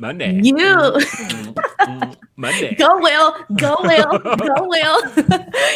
Monet. You Monet. Go Will, go Will, go Will.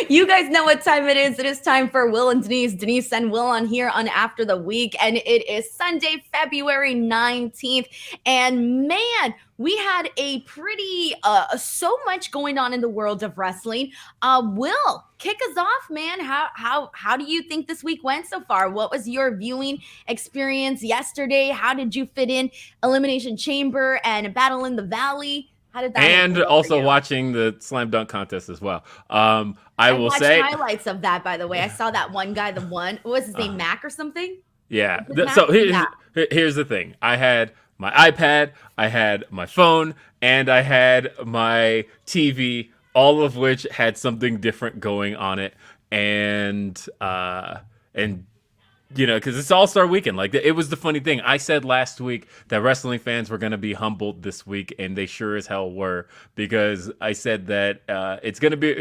You guys know what time it is. It is time for Will and Denise and Will on here on After the Week. And it is Sunday, February 19th. And man, we had a pretty, so much going on in the world of wrestling. Will, kick us off, man. How do you think this week went so far? What was your viewing experience yesterday? How did you fit in Elimination Chamber and Battle in the Valley? How did that? And also watching the slam dunk contest as well. I will watched say highlights of that, by the way. I saw that one guy, what was his name, Mac or something? Yeah. So here's the thing. I had my iPad, I had my phone, and I had my TV, all of which had something different going on it. And you know, because it's All-Star Weekend. Like, it was the funny thing. I said last week that wrestling fans were going to be humbled this week, and they sure as hell were, because I said that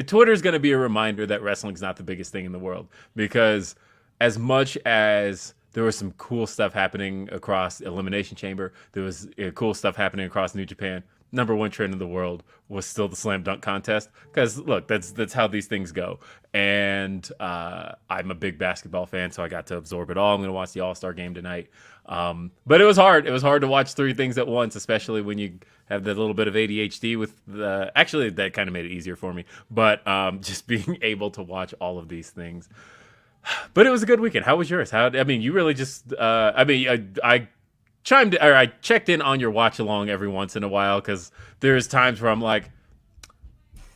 Twitter's going to be a reminder that wrestling's not the biggest thing in the world. Because as much as there was some cool stuff happening across Elimination Chamber, there was cool stuff happening across New Japan, number one trend in the world was still the slam dunk contest. Because look, that's how these things go. And I'm a big basketball fan, so I got to absorb it all. I'm going to watch the All-Star game tonight. But it was hard. It was hard to watch three things at once, especially when you have that little bit of ADHD with the. Actually, that kind of made it easier for me. But just being able to watch all of these things. But it was a good weekend. How was yours? You really just. I checked in on your watch along every once in a while, because there's times where I'm like,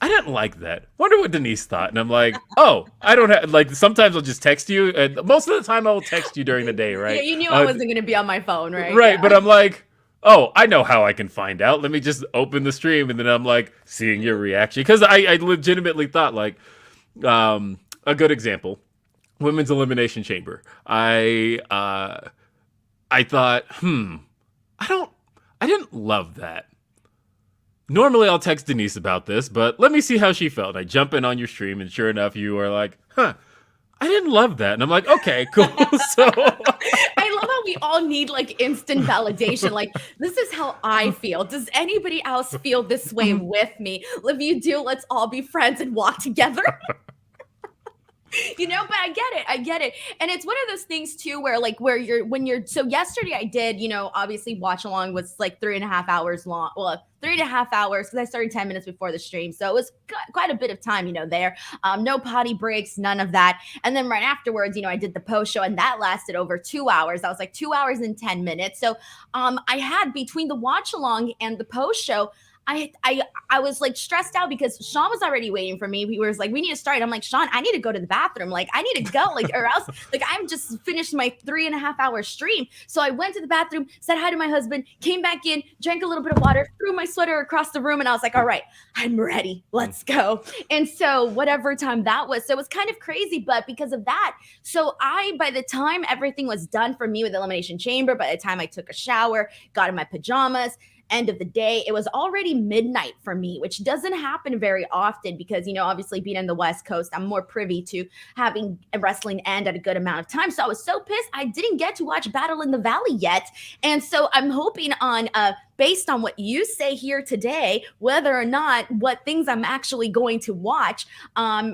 I didn't like that. Wonder what Denise thought. And I'm like, oh, I don't have, like, sometimes I'll just text you. And most of the time I will text you during the day, right? Yeah, you knew I wasn't going to be on my phone, right? Right. Yeah. But I'm like, oh, I know how I can find out. Let me just open the stream. And then I'm like, seeing your reaction. Because I legitimately thought, like, a good example, Women's Elimination Chamber. I thought, I didn't love that. Normally I'll text Denise about this, but let me see how she felt. I jump in on your stream, and sure enough, you are like, I didn't love that. And I'm like, okay, cool. So I love how we all need, like, instant validation. Like, this is how I feel. Does anybody else feel this way with me? If you do, let's all be friends and walk together. You know, but I get it. And it's one of those things too, so yesterday I did, obviously watch along was like 3.5 hours long. Well, 3.5 hours, because I started 10 minutes before the stream. So it was quite a bit of time, there. No potty breaks, none of that. And then right afterwards, I did the post show, and that lasted over 2 hours. That was like 2 hours and 10 minutes. So I had, between the watch along and the post show, I was like stressed out because Sean was already waiting for me. He was like, we need to start. I'm like, Sean, I need to go to the bathroom. Like, I need to go, like, or else, like, I'm just finished my 3.5 hour stream. So I went to the bathroom, said hi to my husband, came back in, drank a little bit of water, threw my sweater across the room. And I was like, all right, I'm ready. Let's go. And so whatever time that was, so it was kind of crazy, but because of that, so by the time everything was done for me with Elimination Chamber, by the time I took a shower, got in my pajamas, end of the day, it was already midnight for me, which doesn't happen very often because, obviously being in the West Coast, I'm more privy to having wrestling end at a good amount of time. So I was so pissed I didn't get to watch Battle in the Valley yet. And so I'm hoping on based on what you say here today, whether or not what things I'm actually going to watch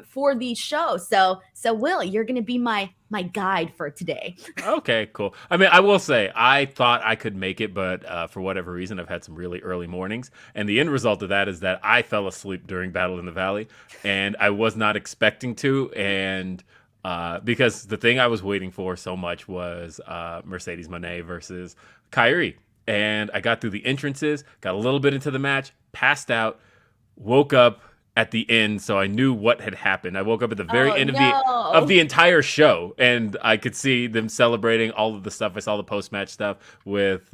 for the show. So Will, you're going to be my guide for today. Okay, cool. I will say, I thought I could make it, but for whatever reason, I've had some really early mornings. And the end result of that is that I fell asleep during Battle in the Valley, and I was not expecting to. And because the thing I was waiting for so much was Mecedes Moné versus Kyrie. And I got through the entrances, got a little bit into the match, passed out, woke up at the end, so I knew what had happened. I woke up at the very end of the entire show, and I could see them celebrating all of the stuff. I saw the post-match stuff with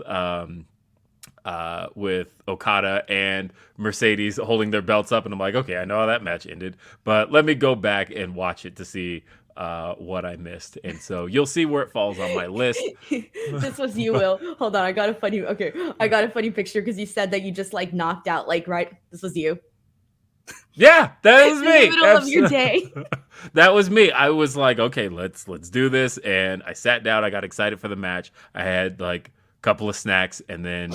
Okada and Mercedes holding their belts up, and I'm like, okay, I know how that match ended, but let me go back and watch it to see what I missed. And so you'll see where it falls on my list. This was you, Will. Hold on, I got a funny picture because you said that you just like knocked out, like, right? This was you. Yeah, that was me. In the middle of your day. That was me. I was like, okay, let's do this. And I sat down. I got excited for the match. I had like a couple of snacks, and then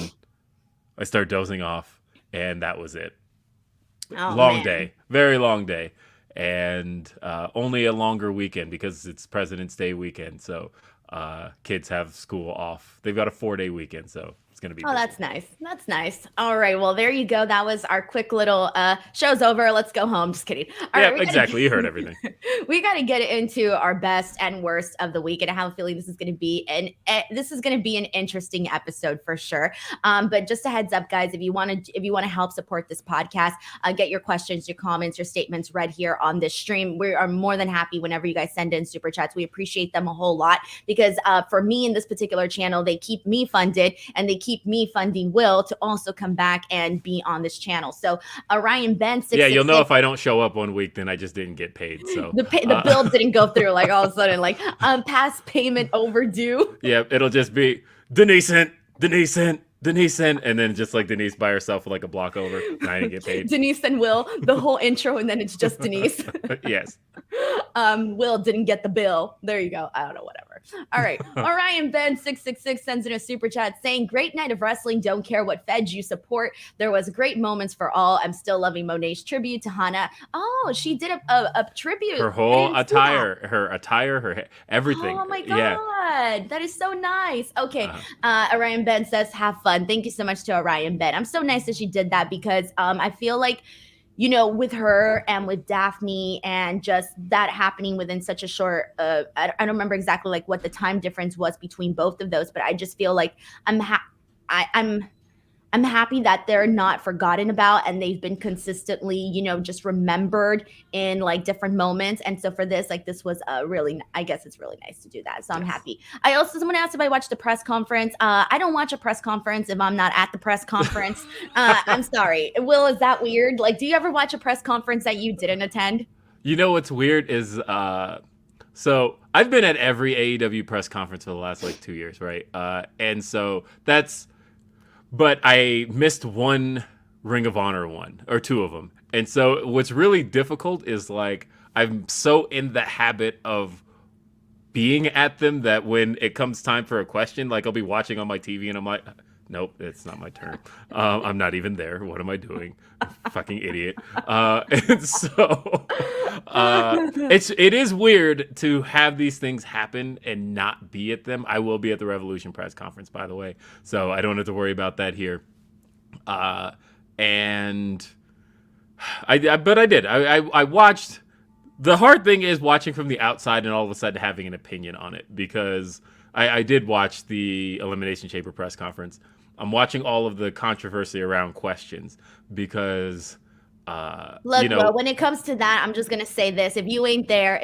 I start dozing off, and that was it. Oh, Long man. day, very long day, and only a longer weekend because it's President's Day weekend. So kids have school off. They've got a 4-day weekend, so it's gonna be. Oh, busy. that's nice. That's nice. All right. Well, there you go. That was our quick little show's over. Let's go home. Just kidding. All Yeah, right, exactly. You heard everything. We got to get into our best and worst of the week, and I have a feeling this is going to be an interesting episode for sure. But just a heads up, guys, if you want to help support this podcast, get your questions, your comments, your statements read here on this stream. We are more than happy whenever you guys send in super chats. We appreciate them a whole lot because for me in this particular channel, they keep me funded and they keep me funding Will to also come back and be on this channel. So Ryan Ben, Yeah, you'll know if I don't show up one week, then I just didn't get paid. So the bill didn't go through. Like all of a sudden, like past payment overdue. Yeah, it'll just be Denise and then just like Denise by herself like a block over, and I didn't get paid. Denise and Will, the whole intro, and then it's just Denise. Yes. Will didn't get the bill. There you go. I don't know, whatever. All right. Orion Ben 666 sends in a super chat saying, "Great night of wrestling. Don't care what feds you support. There was great moments for all. I'm still loving Monet's tribute to Hana." Oh, she did a tribute. Her whole attire, her everything. Oh my god, yeah. That is so nice. Okay, Orion Ben says, "Have fun." Thank you so much to Orion Ben. I'm so nice that she did that because I feel like, you know, with her and with Daphne and just that happening within such a short, I don't remember exactly like what the time difference was between both of those, but I just feel like I'm happy that they're not forgotten about and they've been consistently, you know, just remembered in like different moments. And so for this, like this was I guess it's really nice to do that. So I'm happy. Someone asked if I watched the press conference. I don't watch a press conference if I'm not at the press conference. I'm sorry. Will, is that weird? Like, do you ever watch a press conference that you didn't attend? You know what's weird is so I've been at every AEW press conference for the last like 2 years, right? And so but I missed one Ring of Honor one or two of them. And so what's really difficult is like I'm so in the habit of being at them that when it comes time for a question, like I'll be watching on my TV and I'm like, nope, it's not my turn. I'm not even there. What am I doing? Fucking idiot. And so it is weird to have these things happen and not be at them. I will be at the Revolution press conference, by the way, so I don't have to worry about that here. And I did. I watched. The hard thing is watching from the outside and all of a sudden having an opinion on it because I did watch the Elimination Chamber press conference. I'm watching all of the controversy around questions because, look, you know, well, when it comes to that, I'm just gonna say this: if you ain't there,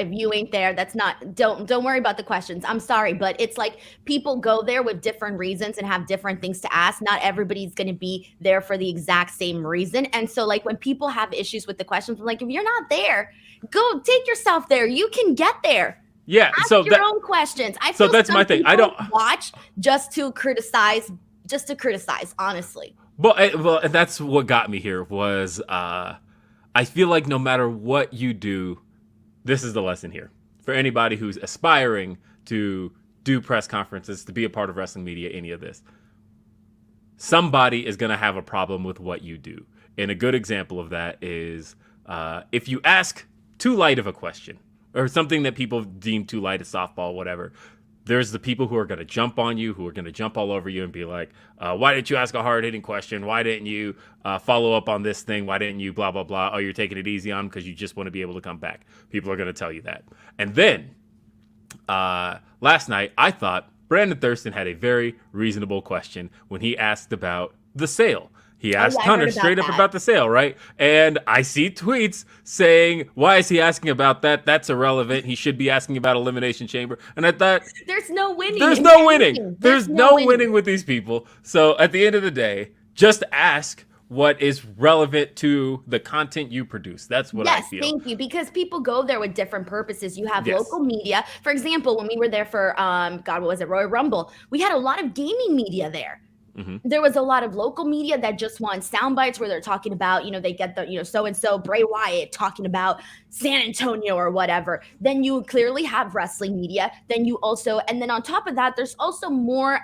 that's not. Don't worry about the questions. I'm sorry, but it's like people go there with different reasons and have different things to ask. Not everybody's gonna be there for the exact same reason, and so like when people have issues with the questions, I'm like, if you're not there, go take yourself there. You can get there. Yeah. Ask so your own questions. I feel so that's my thing. I don't watch just to criticize, honestly. Well, that's what got me here was I feel like no matter what you do, this is the lesson here for anybody who's aspiring to do press conferences, to be a part of wrestling media, any of this. Somebody is going to have a problem with what you do. And a good example of that is if you ask too light of a question or something that people deem too light, a softball, whatever, there's the people who are going to jump on you, who are going to jump all over you and be like, why didn't you ask a hard-hitting question? Why didn't you follow up on this thing? Why didn't you blah, blah, blah? Oh, you're taking it easy on because you just want to be able to come back. People are going to tell you that. And then last night, I thought Brandon Thurston had a very reasonable question when he asked about the sale. He asked Hunter straight up about the sale, right? And I see tweets saying, why is he asking about that? That's irrelevant. He should be asking about Elimination Chamber. And I thought, there's no winning. There's no winning. There's no winning with these people. So at the end of the day, just ask what is relevant to the content you produce. That's what I feel. Yes, thank you. Because people go there with different purposes. You have local media. For example, when we were there for, what was it, Royal Rumble, we had a lot of gaming media there. There was a lot of local media that just want sound bites where they're talking about, they get the, so-and-so Bray Wyatt talking about San Antonio or whatever. Then you clearly have wrestling media. Then you also, and then on top of that, there's also more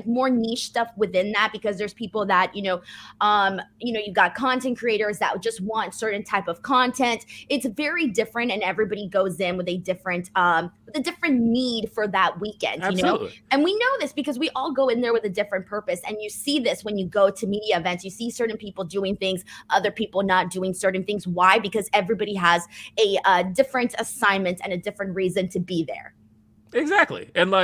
more niche stuff within that, because there's people that, you've got content creators that just want certain type of content. It's very different, and everybody goes in with a different need for that weekend. Absolutely. And we know this because we all go in there with a different purpose. And you see this when you go to media events. You see certain people doing things, other people not doing certain things. Why? Because everybody has a different assignment and a different reason to be there. Exactly. And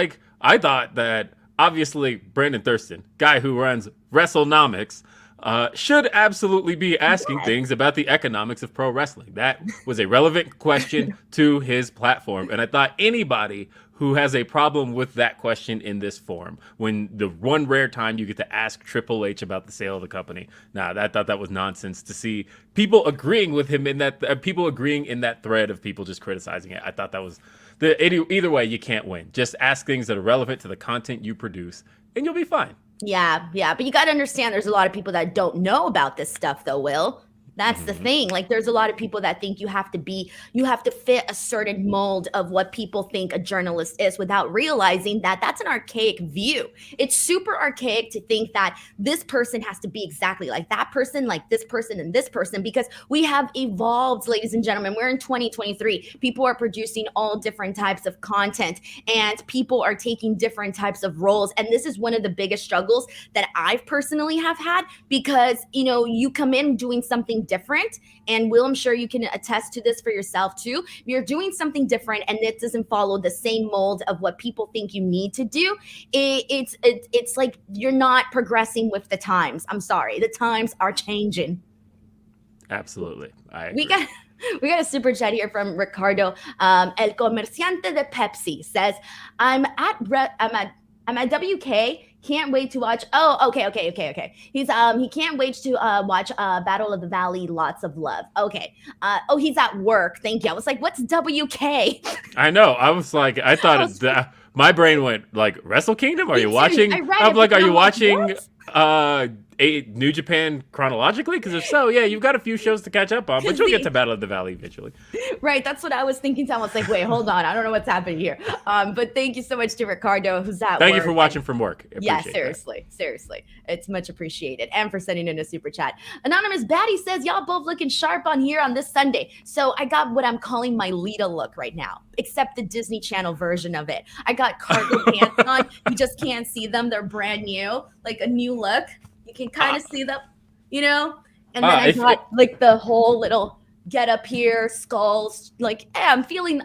I thought that obviously Brandon Thurston, guy who runs WrestleNomics, should absolutely be asking things about the economics of pro wrestling. That was a relevant question to his platform. And I thought anybody who has a problem with that question in this form, when the one rare time you get to ask Triple H about the sale of the company, I thought that was nonsense. To see people agreeing with him in that, people agreeing in that thread of people just criticizing it, I thought that was either way, you can't win. Just ask things that are relevant to the content you produce, and you'll be fine. Yeah. But you got to understand, there's a lot of people that don't know about this stuff, though, Will. That's the thing. There's a lot of people that think you have to fit a certain mold of what people think a journalist is, without realizing that that's an archaic view. It's super archaic to think that this person has to be exactly like that person, like this person and this person, because we have evolved, ladies and gentlemen. We're in 2023. People are producing all different types of content, and people are taking different types of roles. And this is one of the biggest struggles that I've personally have had, because, you come in doing something different, and Will, I'm sure you can attest to this for yourself too. You're doing something different, and it doesn't follow the same mold of what people think you need to do. It's like you're not progressing with the times. I'm sorry, the times are changing. Absolutely, I agree. We got a super chat here from Ricardo. El comerciante de Pepsi says, I'm at WK. Can't wait to watch. Oh, okay. He's he can't wait to watch Battle of the Valley. Lots of love. Okay. He's at work. Thank you. I was like, what's WK? I know. I was like, I thought my brain went Wrestle Kingdom. Are you watching? I'm like, are you watching New Japan chronologically? Because if so, yeah, you've got a few shows to catch up on, but you'll get to Battle of the Valley eventually. Right, that's what I was thinking. I was like, wait, hold on, I don't know what's happening here. But thank you so much to Ricardo, who's at work. Thank you for watching from work. Yeah, seriously, it's much appreciated, and for sending in a super chat. Anonymous Baddie says, y'all both looking sharp on here on this Sunday. So I got what I'm calling my Lita look right now, except the Disney Channel version of it. I got cargo pants on. You just can't see them. They're brand new, like a new look. You can kind of see them, and then I got the whole little get up here, skulls. I'm feeling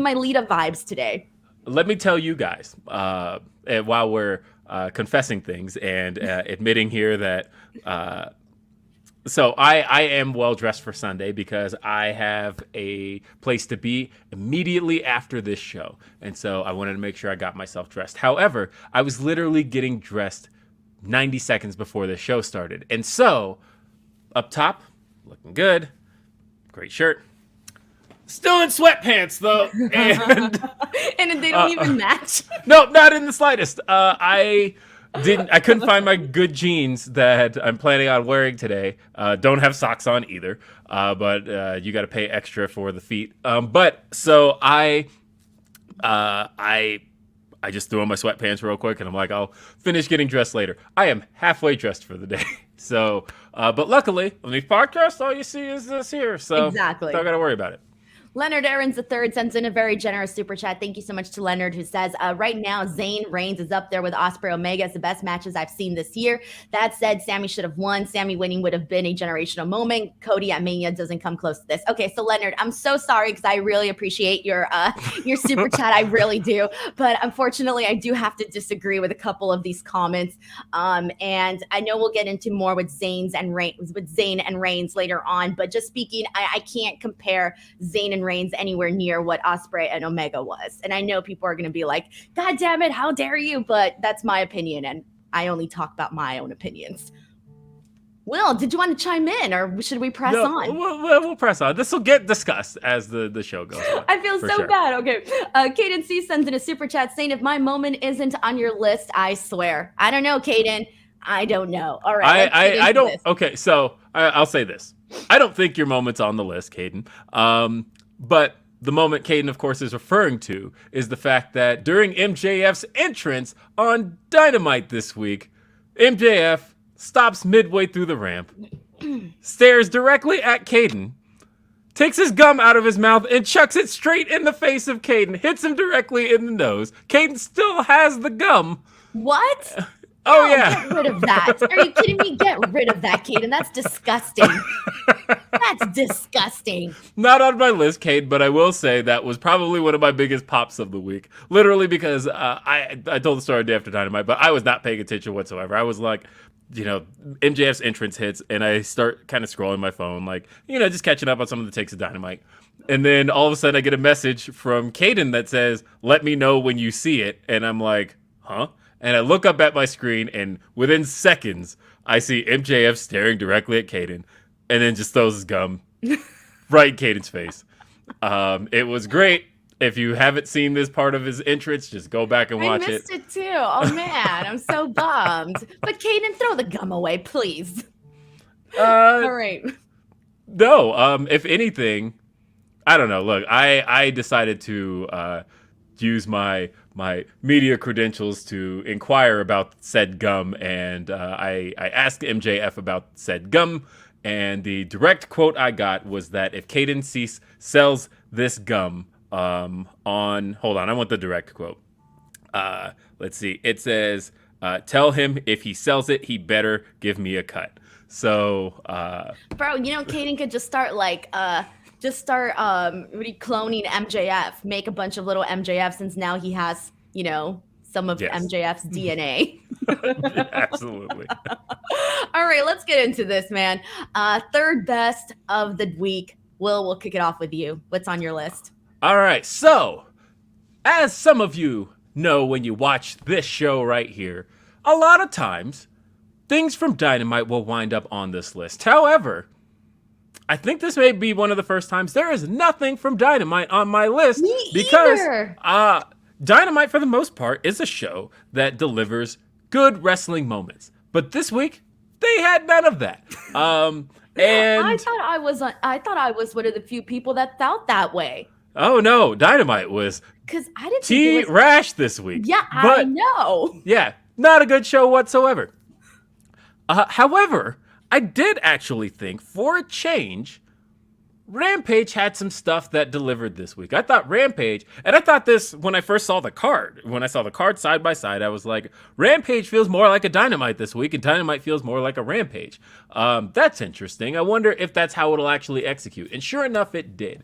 my Lita vibes today. Let me tell you guys, while we're confessing things and admitting here that, so I am well dressed for Sunday because I have a place to be immediately after this show. And so I wanted to make sure I got myself dressed. However, I was literally getting dressed 90 seconds before the show started. And so up top, looking good, great shirt. Still in sweatpants though. And they don't even match. No, not in the slightest. I couldn't find my good jeans that I'm planning on wearing today. Don't have socks on either. But you got to pay extra for the feet. But so I just threw on my sweatpants real quick, and I'm like, I'll finish getting dressed later. I am halfway dressed for the day. So, but luckily, on these podcasts, all you see is this here. So exactly. Don't got to worry about it. Leonard Aarons III sends in a very generous super chat. Thank you so much to Leonard, who says, right now, Zayn Reigns is up there with Ospreay Omega as the best matches I've seen this year. That said, Sami should have won. Sami winning would have been a generational moment. Cody at Mania doesn't come close to this. Okay, so Leonard, I'm so sorry because I really appreciate your super chat. I really do. But unfortunately, I do have to disagree with a couple of these comments. And I know we'll get into more with Zayn and Reigns later on. But just speaking, I can't compare Zayn and Reigns anywhere near what Ospreay and Omega was. And I know people are going to be like, God damn it, how dare you? But that's my opinion, and I only talk about my own opinions. Will, did you want to chime in, or should we press on? We'll press on. This will get discussed as the show goes on. I feel so bad. Okay. Caden C sends in a super chat saying, if my moment isn't on your list, I swear. I don't know, Caden. I don't know. All right. I don't. Okay, so I'll say this. I don't think your moment's on the list, Caden. But the moment Caden, of course, is referring to is the fact that during MJF's entrance on Dynamite this week, MJF stops midway through the ramp, stares directly at Caden, takes his gum out of his mouth and chucks it straight in the face of Caden, hits him directly in the nose. Caden still has the gum. What? Oh, yeah. Get rid of that. Are you kidding me? Get rid of that, Caden. That's disgusting. That's disgusting. Not on my list, Kate, but I will say that was probably one of my biggest pops of the week. Literally because I told the story day after Dynamite, but I was not paying attention whatsoever. I was like, MJF's entrance hits, and I start kind of scrolling my phone, like, just catching up on some of the takes of Dynamite. And then all of a sudden I get a message from Caden that says, "Let me know when you see it." And I'm like, huh? And I look up at my screen, and within seconds, I see MJF staring directly at Caden, and then just throws his gum right in Caden's face. It was great. If you haven't seen this part of his entrance, just go back and watch it. I missed it too. Oh, man. I'm so bummed. But Caden, throw the gum away, please. All right. No, if anything, I don't know. Look, I decided to use my media credentials to inquire about said gum, and I asked MJF about said gum, and the direct quote I got was that if Caden Cease sells this gum hold on, I want the direct quote. Let's see. It says, "Tell him if he sells it, he better give me a cut." So, bro, Caden could just start cloning MJF, make a bunch of little MJF, since now he has, some of MJF's DNA. Absolutely. All right, let's get into this, man. Third best of the week. We'll kick it off with you. What's on your list? All right. So, as some of you know when you watch this show right here, a lot of times things from Dynamite will wind up on this list. However, I think this may be one of the first times there is nothing from Dynamite on my list. Because Dynamite, for the most part, is a show that delivers good wrestling moments. But this week, they had none of that. And I thought I was one of the few people that felt that way. Oh no, Dynamite was because I didn't think it was rash this week. Yeah, I know. Yeah, not a good show whatsoever. However, I did actually think, for a change, Rampage had some stuff that delivered this week. I thought Rampage, and I thought this when I first saw the card. When I saw the card side by side, I was like, Rampage feels more like a Dynamite this week, and Dynamite feels more like a Rampage. That's interesting. I wonder if that's how it'll actually execute. And sure enough, it did.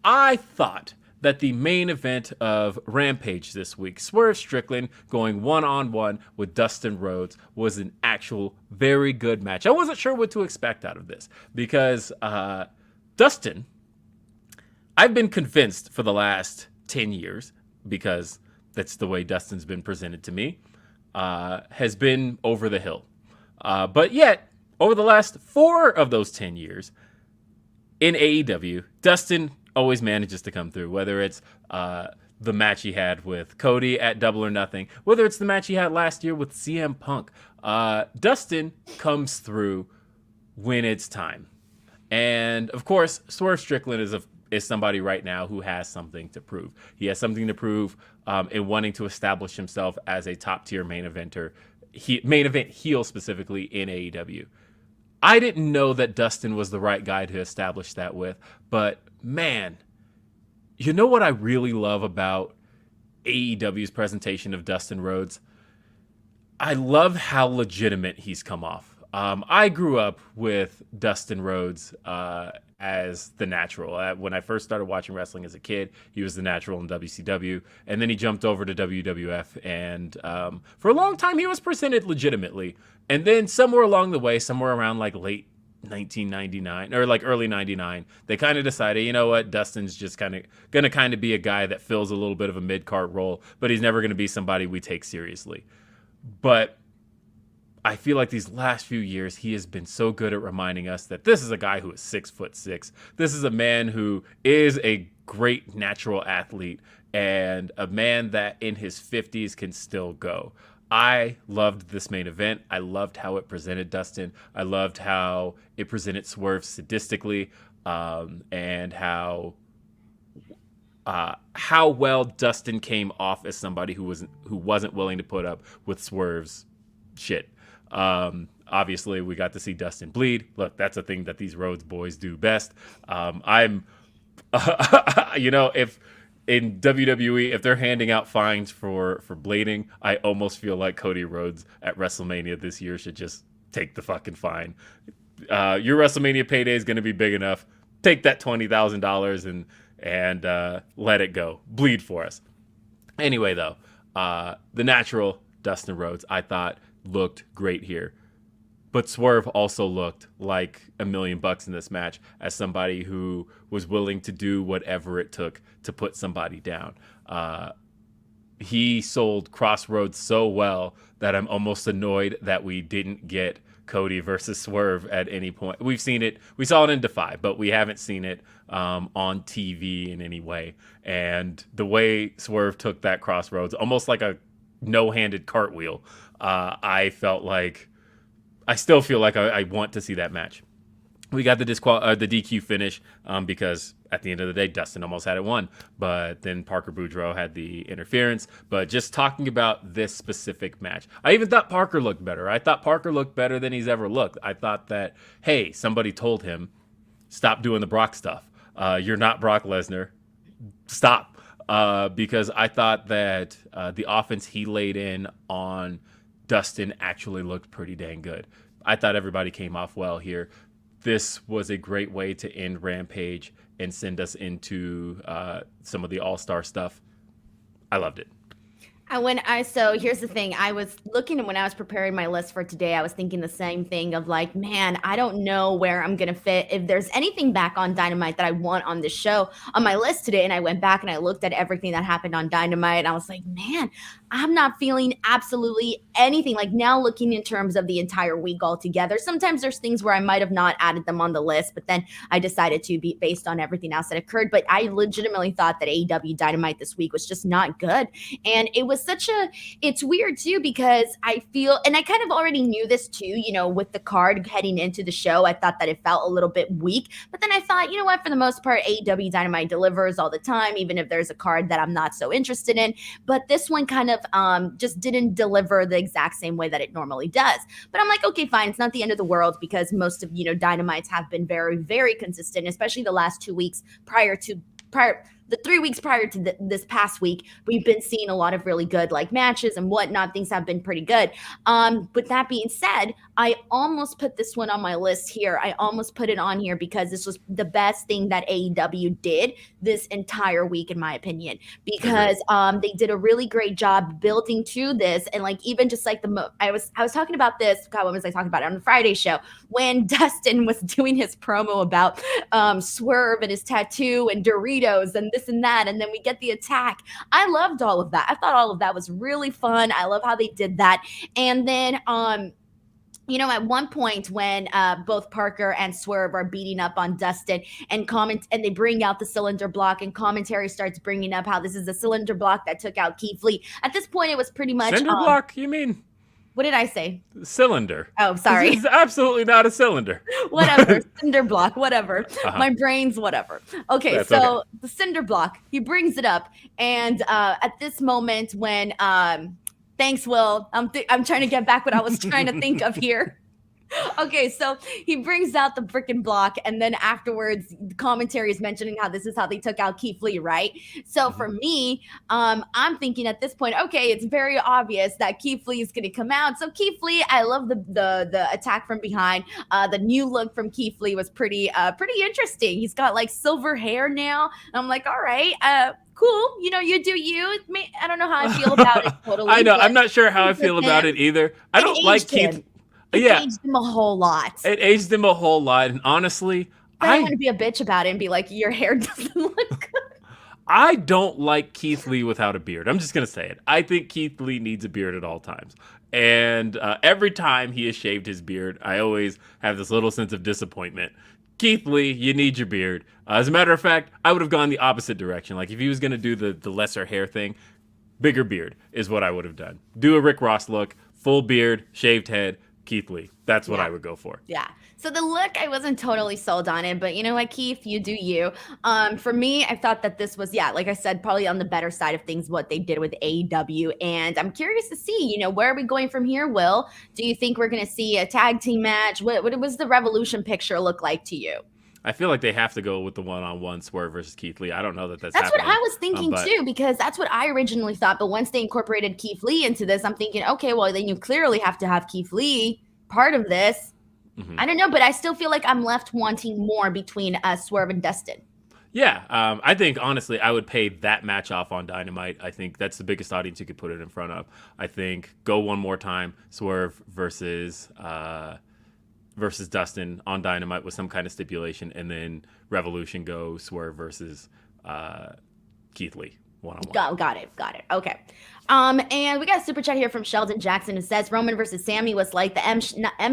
I thought that the main event of Rampage this week, Swerve Strickland going one-on-one with Dustin Rhodes, was an actual very good match. I wasn't sure what to expect out of this because Dustin, I've been convinced for the last 10 years, because that's the way Dustin's been presented to me, has been over the hill. But yet, over the last 4 of those 10 years, in AEW, Dustin always manages to come through, whether it's the match he had with Cody at Double or Nothing, whether it's the match he had last year with CM Punk. Dustin comes through when it's time. And, of course, Swerve Strickland is somebody right now who has something to prove. He has something to prove in wanting to establish himself as a top-tier main event heel specifically in AEW. I didn't know that Dustin was the right guy to establish that with, but man, you know what I really love about AEW's presentation of Dustin Rhodes? I love how legitimate he's come off. I grew up with Dustin Rhodes as the Natural. When I first started watching wrestling as a kid, he was the Natural in WCW, and then he jumped over to WWF, and for a long time he was presented legitimately. And then somewhere along the way, somewhere around like late 1999 or like early 99, they kind of decided, you know what, Dustin's just going to be a guy that fills a little bit of a mid-card role, but he's never going to be somebody we take seriously. But I feel like these last few years, he has been so good at reminding us that this is a guy who is 6'6". This is a man who is a great natural athlete and a man that in his 50s can still go. I loved this main event. I loved how it presented Dustin. I loved how it presented Swerve sadistically, and how well Dustin came off as somebody who wasn't willing to put up with Swerve's shit. Obviously, we got to see Dustin bleed. Look, that's a thing that these Rhodes boys do best. If in WWE, if they're handing out fines for bleeding, I almost feel like Cody Rhodes at WrestleMania this year should just take the fucking fine. Your WrestleMania payday is going to be big enough. Take that $20,000 and let it go. Bleed for us. Anyway, though, the natural Dustin Rhodes, I thought, looked great here. But Swerve also looked like $1 million in this match as somebody who was willing to do whatever it took to put somebody down. He sold Crossroads so well that I'm almost annoyed that we didn't get Cody versus Swerve at any point. We've seen it. We saw it in Defy, but we haven't seen it on TV in any way. And the way Swerve took that Crossroads, almost like a no-handed cartwheel, I still feel like I want to see that match. We got the DQ finish because at the end of the day, Dustin almost had it won. But then Parker Boudreaux had the interference. But just talking about this specific match, I even thought Parker looked better. I thought Parker looked better than he's ever looked. I thought that, hey, somebody told him, stop doing the Brock stuff. You're not Brock Lesnar. Stop. Because I thought that the offense he laid in on Dustin actually looked pretty dang good. I thought everybody came off well here. This was a great way to end Rampage and send us into some of the All-Star stuff. I loved it. So here's the thing. I was looking, and when I was preparing my list for today, I was thinking the same thing of like, man, I don't know where I'm going to fit. If there's anything back on Dynamite that I want on this show on my list today, and I went back and I looked at everything that happened on Dynamite, and I was like, man, I'm not feeling absolutely anything. Like now looking in terms of the entire week altogether, sometimes there's things where I might have not added them on the list, but then I decided to be based on everything else that occurred. But I legitimately thought that AEW Dynamite this week was just not good. And it was it's weird too, because I feel, and I kind of already knew this too, with the card heading into the show, I thought that it felt a little bit weak, but then I thought, you know what, for the most part, AEW Dynamite delivers all the time, even if there's a card that I'm not so interested in, but this one kind of just didn't deliver the exact same way that it normally does. But I'm like, okay, fine, it's not the end of the world, because most of, Dynamites have been very, very consistent, especially the last 2 weeks the 3 weeks prior to this past week, we've been seeing a lot of really good matches and whatnot. Things have been pretty good. But that being said, I almost put this one on my list here. I almost put it on here because this was the best thing that AEW did this entire week, in my opinion, because they did a really great job building to this. And even just I was talking about this. God, when was I talking about it on the Friday show when Dustin was doing his promo about Swerve and his tattoo and Doritos and this and that, and then we get the attack. I loved all of that. I thought all of that was really fun. I love how they did that. And then at one point when both Parker and Swerve are beating up on Dustin and they bring out the cylinder block, and commentary starts bringing up how this is a cylinder block that took out Keith Lee. At this point, it was pretty much cinder block. You mean? What did I say? Cylinder. Oh, sorry. It's absolutely not a cylinder. Whatever. Cinder block, whatever. My brain's whatever. Okay, so the cinder block, he brings it up. And at this moment when, thanks, Will. I'm trying to get back what I was trying to think of here. Okay, so he brings out the freaking block, and then afterwards, the commentary is mentioning how this is how they took out Keith Lee, right? So for me, I'm thinking at this point, okay, it's very obvious that Keith Lee is going to come out. So Keith Lee, I love the attack from behind. The new look from Keith Lee was pretty interesting. He's got silver hair now. And I'm like, all right, cool. You do you. I don't know how I feel about it totally. I know. I'm not sure how I feel about it either. I don't like Keith. It aged him a whole lot. It aged him a whole lot. And honestly, I don't want to be a bitch about it and be like, your hair doesn't look good. I don't like Keith Lee without a beard. I'm just going to say it. I think Keith Lee needs a beard at all times. And every time he has shaved his beard, I always have this little sense of disappointment. Keith Lee, you need your beard. As a matter of fact, I would have gone the opposite direction. If he was going to do the lesser hair thing, bigger beard is what I would have done. Do a Rick Ross look, full beard, shaved head, Keith Lee. That's what I would go for. Yeah. So the look, I wasn't totally sold on it, but you know what, Keith, you do you. For me, I thought that this was, like I said, probably on the better side of things, what they did with AEW. And I'm curious to see, where are we going from here, Will? Do you think we're going to see a tag team match? What was the Revolution picture look like to you? I feel like they have to go with the one-on-one Swerve versus Keith Lee. I don't know that's That's happening. What I was thinking too, because that's what I originally thought. But once they incorporated Keith Lee into this, I'm thinking, okay, well, then you clearly have to have Keith Lee part of this. Mm-hmm. I don't know, but I still feel like I'm left wanting more between Swerve and Dustin. Yeah, I think, honestly, I would pay that match off on Dynamite. I think that's the biggest audience you could put it in front of. I think go one more time, Swerve versus Dustin on Dynamite with some kind of stipulation, and then Revolution go Swerve versus Keith Lee one-on-one. Got it. Okay. And we got a super chat here from Sheldon Jackson who says Roman versus Sami was like the M.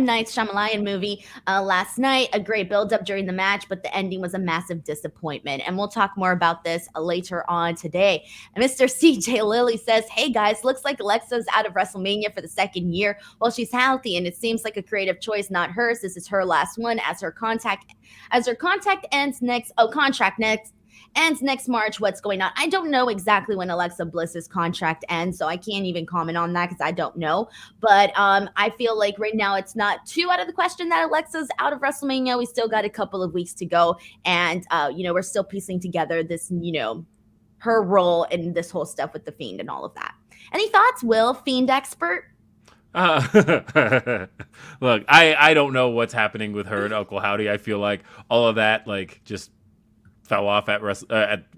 Night Shyamalan movie last night. A great build-up during the match, but the ending was a massive disappointment. And we'll talk more about this later on today. And Mr. CJ Lilly says, hey guys, looks like Alexa's out of WrestleMania for the second year while she's healthy, and it seems like a creative choice, not hers. This is her last one as her contract ends next March. What's going on? I don't know exactly when Alexa Bliss's contract ends, so I can't even comment on that because I don't know. But I feel like right now it's not too out of the question that Alexa's out of WrestleMania. We still got a couple of weeks to go, and we're still piecing together this, her role in this whole stuff with the Fiend and all of that. Any thoughts, Will, Fiend expert? Look, I don't know what's happening with her and Uncle Howdy. I feel like all of that just fell off at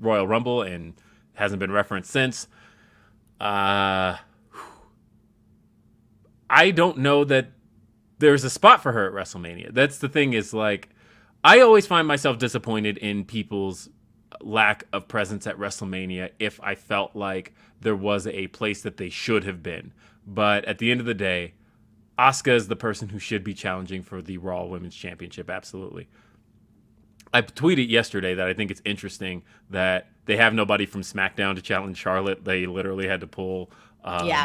Royal Rumble and hasn't been referenced since. I don't know that there's a spot for her at WrestleMania. That's the thing, is I always find myself disappointed in people's lack of presence at WrestleMania if I felt like there was a place that they should have been. But at the end of the day, Asuka is the person who should be challenging for the Raw Women's Championship, absolutely. I tweeted yesterday that I think it's interesting that they have nobody from SmackDown to challenge Charlotte. They literally had to pull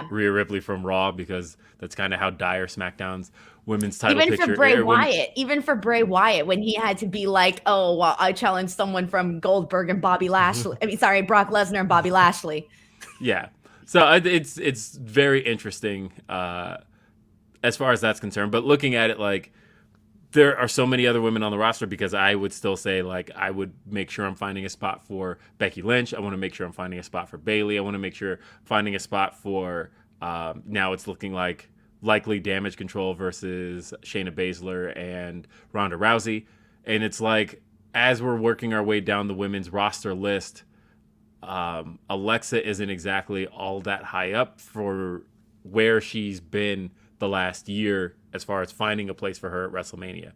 Rhea Ripley from Raw because that's kind of how dire SmackDown's women's title picture. Even for Bray Wyatt, when he had to be like, oh, well, I challenged someone from Goldberg and Bobby Lashley. Brock Lesnar and Bobby Lashley. Yeah. So it's very interesting as far as that's concerned. But looking at it, there are so many other women on the roster, because I would still say, I would make sure I'm finding a spot for Becky Lynch. I want to make sure I'm finding a spot for Bayley. I want to make sure I'm finding a spot for, now it's looking like likely Damage Control versus Shayna Baszler and Ronda Rousey. And it's as we're working our way down the women's roster list, Alexa isn't exactly all that high up for where she's been the last year as far as finding a place for her at WrestleMania.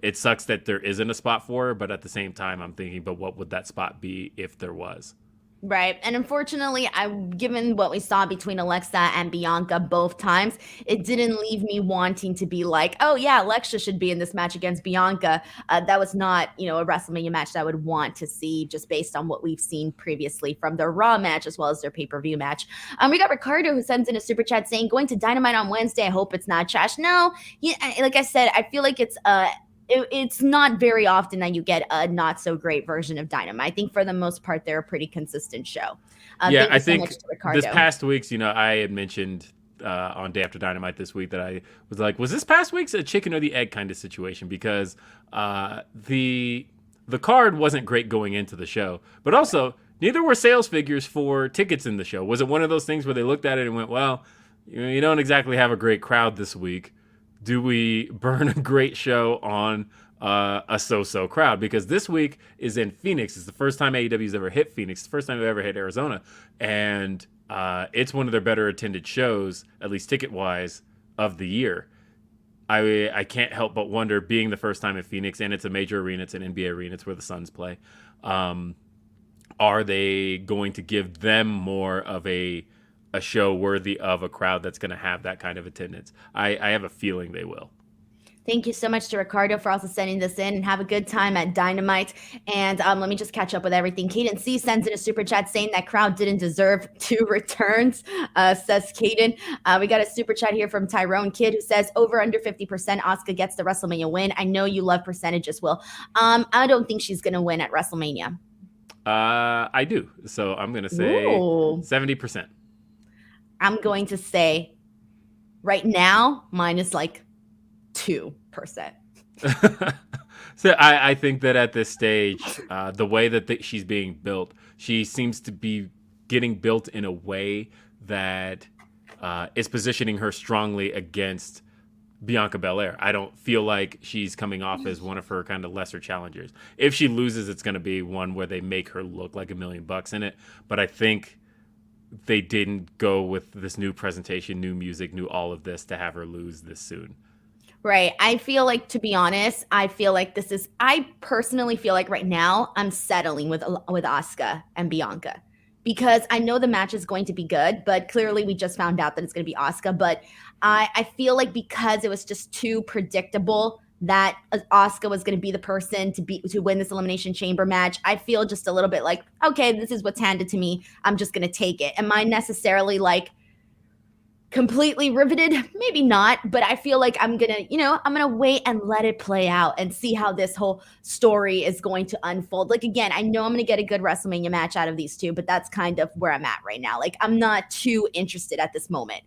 It sucks that there isn't a spot for her, but at the same time, I'm thinking, but what would that spot be if there was? Right. And unfortunately, given what we saw between Alexa and Bianca both times, it didn't leave me wanting to be like, oh, yeah, Alexa should be in this match against Bianca. That was not, a WrestleMania match that I would want to see, just based on what we've seen previously from their Raw match as well as their pay-per-view match. We got Ricardo, who sends in a super chat saying, going to Dynamite on Wednesday. I hope it's not trash. No, like I said, I feel like it's not very often that you get a not so great version of Dynamite. I think for the most part, they're a pretty consistent show. I think this past week's, I had mentioned on Day After Dynamite this week that I was like, was this past week's a chicken or the egg kind of situation? Because the card wasn't great going into the show, but also neither were sales figures for tickets in the show. Was it one of those things where they looked at it and went, well, you don't exactly have a great crowd this week. Do we burn a great show on a so-so crowd? Because this week is in Phoenix. It's the first time AEW's ever hit Phoenix. It's the first time they've ever hit Arizona. And it's one of their better attended shows, at least ticket-wise, of the year. I can't help but wonder, being the first time in Phoenix, and it's a major arena, it's an NBA arena, it's where the Suns play, are they going to give them more of a show worthy of a crowd that's going to have that kind of attendance? I have a feeling they will. Thank you so much to Ricardo for also sending this in, and have a good time at Dynamite. And let me just catch up with everything. Kaden C sends in a super chat saying that crowd didn't deserve 2 returns, says Kaden. We got a super chat here from Tyrone Kid who says over under 50% Asuka gets the WrestleMania win. I know you love percentages, Will. I don't think she's going to win at WrestleMania. I do. So I'm going to say 70%. I'm going to say right now, mine is like 2%. So I think that at this stage, the way that she's being built, she seems to be getting built in a way that is positioning her strongly against Bianca Belair. I don't feel like she's coming off as one of her kind of lesser challengers. If she loses, it's going to be one where they make her look like $1 million in it. But I think they didn't go with this new presentation, new music, new all of this to have her lose this soon. Right. I feel like, to be honest, I personally feel like right now I'm settling with Asuka and Bianca, because I know the match is going to be good, but clearly we just found out that it's going to be Asuka. But I feel like because it was just too predictable that Asuka was going to be the person to win this Elimination Chamber match, I feel just a little bit like, okay, this is what's handed to me. I'm just going to take it. Am I necessarily like completely riveted? Maybe not, but I feel like I'm gonna wait and let it play out and see how this whole story is going to unfold. Like, again, I know I'm gonna get a good WrestleMania match out of these two, but that's kind of where I'm at right now. Like, I'm not too interested at this moment,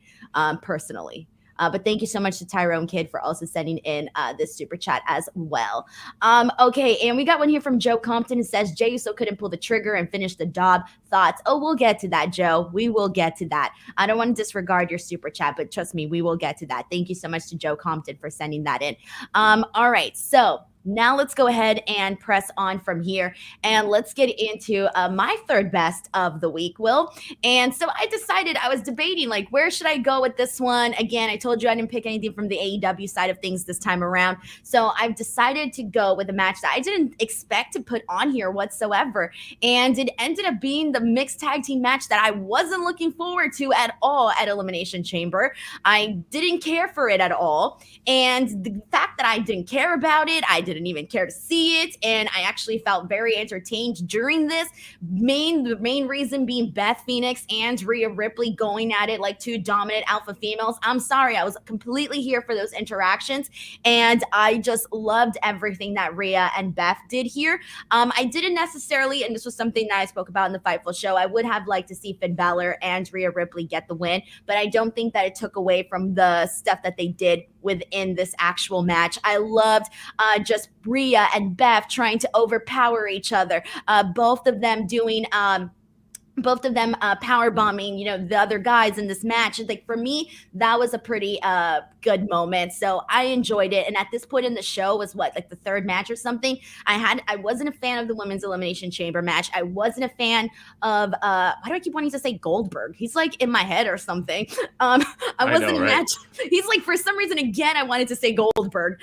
personally. But thank you so much to Tyrone Kid for also sending in this super chat as well. Okay, and we got one here from Joe Compton who says, Jey Uso couldn't pull the trigger and finish the job. Thoughts? Oh, we'll get to that, Joe. We will get to that. I don't want to disregard your super chat, but trust me, we will get to that. Thank you so much to Joe Compton for sending that in. All right, so now let's go ahead and press on from here, and let's get into my third best of the week, Will. And so I was debating, like, where should I go with this one? Again, I told you I didn't pick anything from the AEW side of things this time around. So I've decided to go with a match that I didn't expect to put on here whatsoever. And it ended up being the mixed tag team match that I wasn't looking forward to at all at Elimination Chamber. I didn't care for it at all. And the fact that I didn't care about it, I didn't even care to see it, and I actually felt very entertained during this. The main reason being Beth Phoenix and Rhea Ripley going at it like two dominant alpha females. I'm sorry, I was completely here for those interactions, and I just loved everything that Rhea and Beth did here. I didn't necessarily, and this was something that I spoke about in the Fightful show, I would have liked to see Finn Balor and Rhea Ripley get the win, but I don't think that it took away from the stuff that they did within this actual match. I loved just Rhea and Beth trying to overpower each other. Both of them power bombing, the other guys in this match. And like, for me, that was a pretty good moment. So I enjoyed it. And at this point in the show was like the third match or something. I wasn't a fan of the Women's Elimination Chamber match. I wasn't a fan of why do I keep wanting to say Goldberg? He's like in my head or something. I wasn't a match. He's like, for some reason, again, I wanted to say Goldberg.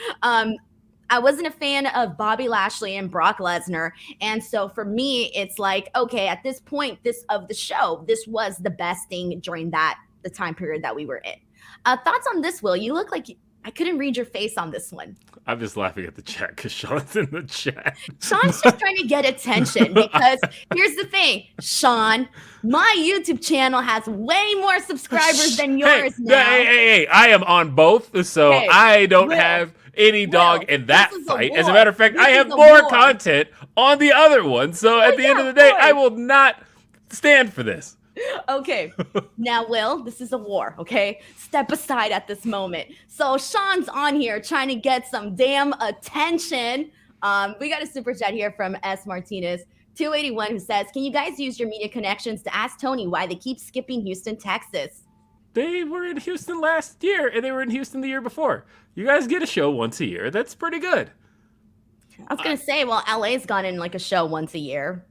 I wasn't a fan of Bobby Lashley and Brock Lesnar. And so for me, it's like, okay, at this point of the show, this was the best thing during the time period that we were in. Thoughts on this, Will? You look like I couldn't read your face on this one. I'm just laughing at the chat because Sean's in the chat. Sean's just trying to get attention because here's the thing, Sean, my YouTube channel has way more subscribers than yours now. Hey, I am on both, so I don't have any dog in that fight. As a matter of fact, I have more content on the other one. So at the end of the day, I will not stand for this. Okay. Now, Will, this is a war, okay? Step aside at this moment. So Sean's on here trying to get some damn attention. We got a super chat here from S. Martinez 281 who says, can you guys use your media connections to ask Tony why they keep skipping Houston, Texas? They were in Houston last year, and they were in Houston the year before. You guys get a show once a year. That's pretty good. I was going to say, well, LA's gone in like a show once a year.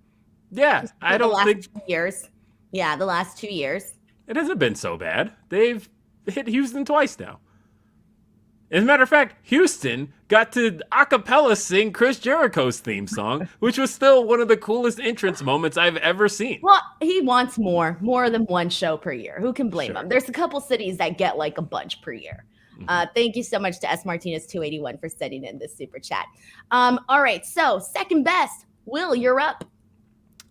Yeah, I don't think... 2 years. Yeah, the last 2 years. It hasn't been so bad. They've hit Houston twice now. As a matter of fact, Houston got to a cappella sing Chris Jericho's theme song, which was still one of the coolest entrance moments I've ever seen. Well, he wants more than one show per year. Who can blame him? There's a couple cities that get like a bunch per year. Thank you so much to S Martinez 281 for sending in this super chat. All right, so second best, Will, you're up.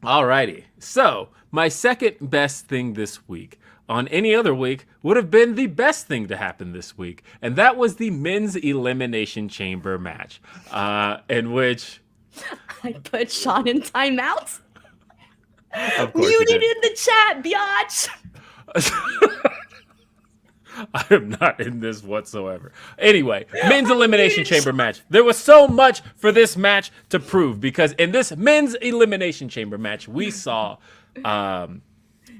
Alrighty. So my second best thing this week on any other week would have been the best thing to happen this week, and that was the men's elimination chamber match, in which I put Sean in timeout. of course Muted in the chat, biatch. I am not in this whatsoever. Anyway, men's elimination chamber match. There was so much for this match to prove, because in this men's elimination chamber match, we saw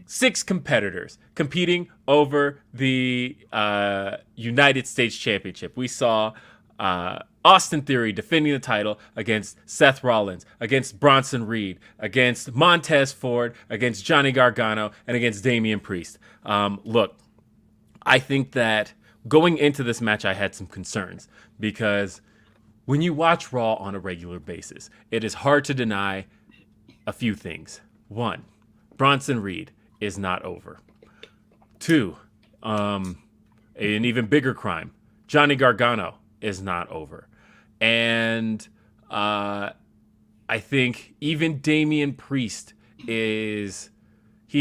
6 competitors competing over the United States Championship. We saw Austin Theory defending the title against Seth Rollins, against Bronson Reed, against Montez Ford, against Johnny Gargano, and against Damian Priest. Look, I think that going into this match, I had some concerns, because when you watch Raw on a regular basis, it is hard to deny a few things. 1, Bronson Reed is not over. 2, an even bigger crime, Johnny Gargano is not over. And I think even Damian Priest he's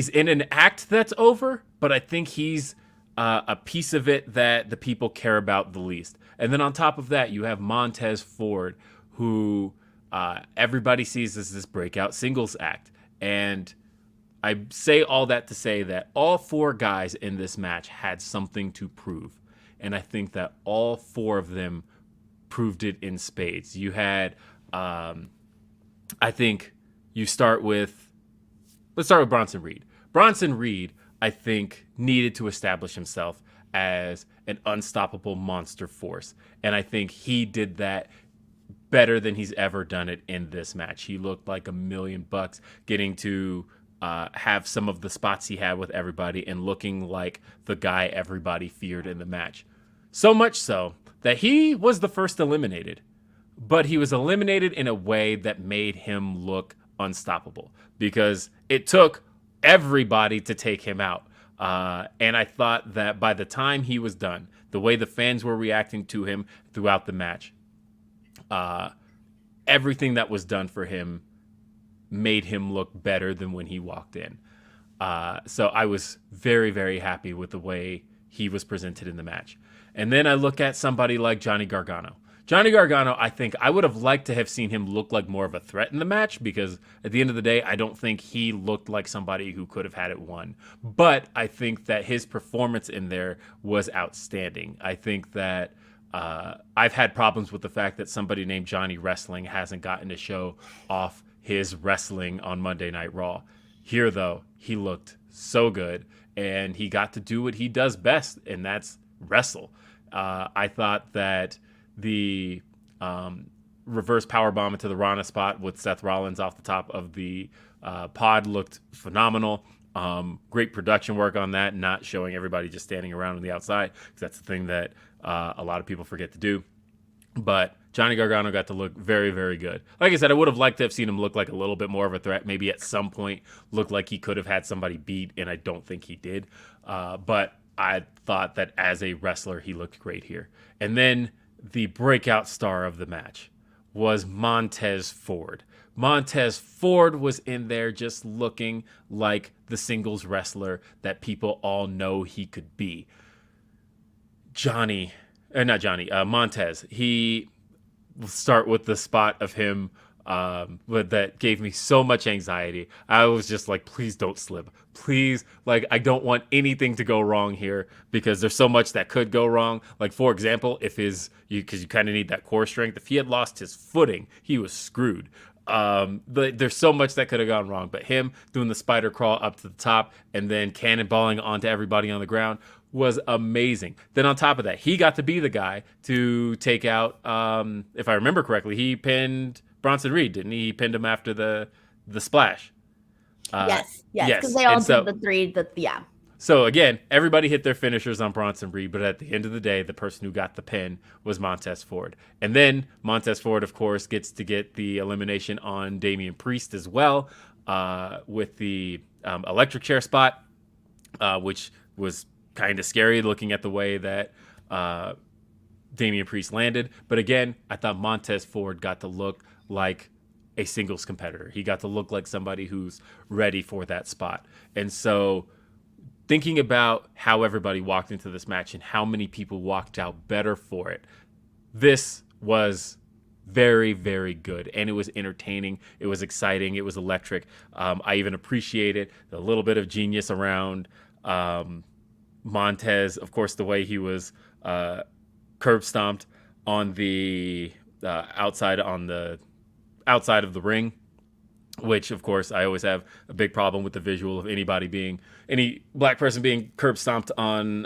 in an act that's over, but I think he's a piece of it that the people care about the least. And then on top of that, you have Montez Ford, who everybody sees as this breakout singles act. And I say all that to say that all 4 guys in this match had something to prove. And I think that all 4 of them proved it in spades. You had, I think let's start with Bronson Reed. Bronson Reed, I think, needed to establish himself as an unstoppable monster force. And I think he did that better than he's ever done it in this match. He looked like $1,000,000 getting to have some of the spots he had with everybody and looking like the guy everybody feared in the match. So much so that he was the first eliminated, but he was eliminated in a way that made him look unstoppable, because it took everybody to take him out. And I thought that by the time he was done, the way the fans were reacting to him throughout the match, everything that was done for him made him look better than when he walked in. So I was very, very happy with the way he was presented in the match. And then I look at somebody like Johnny Gargano. Johnny Gargano, I think I would have liked to have seen him look like more of a threat in the match, because at the end of the day, I don't think he looked like somebody who could have had it won. But I think that his performance in there was outstanding. I think that I've had problems with the fact that somebody named Johnny Wrestling hasn't gotten to show off his wrestling on Monday Night Raw. Here, though, he looked so good, and he got to do what he does best, and that's wrestle. I thought that the reverse powerbomb into the Rana spot with Seth Rollins off the top of the pod looked phenomenal. Great production work on that, not showing everybody just standing around on the outside, because that's the thing that a lot of people forget to do. But Johnny Gargano got to look very, very good. Like I said, I would have liked to have seen him look like a little bit more of a threat. Maybe at some point look like he could have had somebody beat, and I don't think he did. But I thought that as a wrestler, he looked great here. And then the breakout star of the match was Montez Ford. Montez Ford was in there just looking like the singles wrestler that people all know he could be. Montez, he will start with the spot of him that gave me so much anxiety. I was just like, please don't slip. Please, like, I don't want anything to go wrong here, because there's so much that could go wrong. Like, for example, because you kind of need that core strength. If he had lost his footing, he was screwed. But there's so much that could have gone wrong. But him doing the spider crawl up to the top and then cannonballing onto everybody on the ground was amazing. Then on top of that, he got to be the guy to take out, if I remember correctly, he pinned Bronson Reed, didn't he? He pinned him after the splash. Yes, because they all did the three. So again, everybody hit their finishers on Bronson Reed, but at the end of the day, the person who got the pin was Montez Ford. And then Montez Ford, of course, gets to get the elimination on Damian Priest as well, with the electric chair spot, which was kind of scary looking at the way that Damian Priest landed. But again, I thought Montez Ford got to look like a singles competitor. He got to look like somebody who's ready for that spot. And so thinking about how everybody walked into this match and how many people walked out better for it, this was very, very good. And it was entertaining. It was exciting. It was electric. I even appreciated the little bit of genius around Montez. Of course, the way he was curb stomped on the outside of the ring, which of course I always have a big problem with the visual of any black person being curb stomped on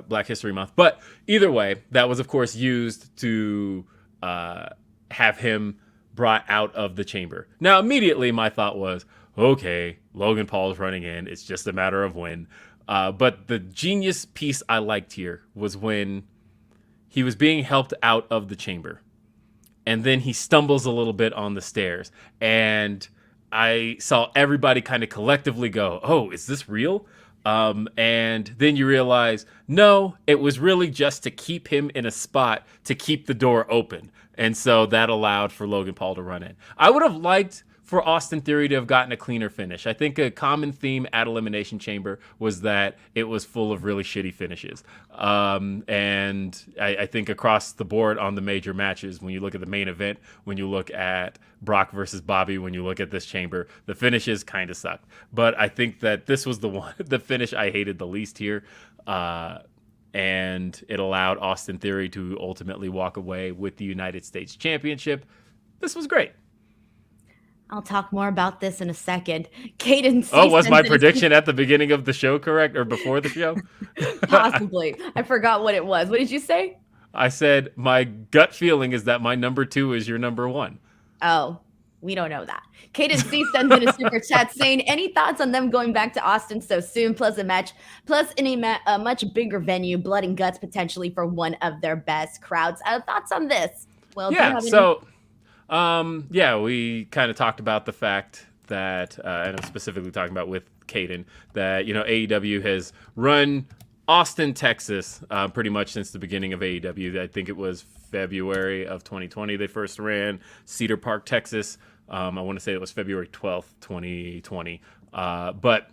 Black History Month. But either way, that was of course used to have him brought out of the chamber. Now immediately my thought was, okay, Logan Paul's running in. It's just a matter of when. But the genius piece I liked here was when he was being helped out of the chamber. And then he stumbles a little bit on the stairs. And I saw everybody kind of collectively go, oh, is this real? And then you realize, no, it was really just to keep him in a spot to keep the door open. And so that allowed for Logan Paul to run in. I would have liked for Austin Theory to have gotten a cleaner finish. I think a common theme at Elimination Chamber was that it was full of really shitty finishes. And I think across the board on the major matches, when you look at the main event, when you look at Brock versus Bobby, when you look at this chamber, the finishes kind of sucked. But I think that this was the finish I hated the least here. And it allowed Austin Theory to ultimately walk away with the United States Championship. This was great. I'll talk more about this in a second. Caden. Oh, was my prediction at the beginning of the show correct, or before the show? Possibly. I forgot what it was. What did you say? I said my gut feeling is that my number 2 is your number 1. Oh, we don't know that. Caden C sends in a super chat saying, any thoughts on them going back to Austin so soon, plus a match, plus in a much bigger venue, blood and guts potentially for one of their best crowds. Thoughts on this? Well, yeah, we kind of talked about the fact that, and I'm specifically talking about with Caden, that, AEW has run Austin, Texas, pretty much since the beginning of AEW. I think it was February of 2020 they first ran Cedar Park, Texas. I want to say it was February 12th, 2020. But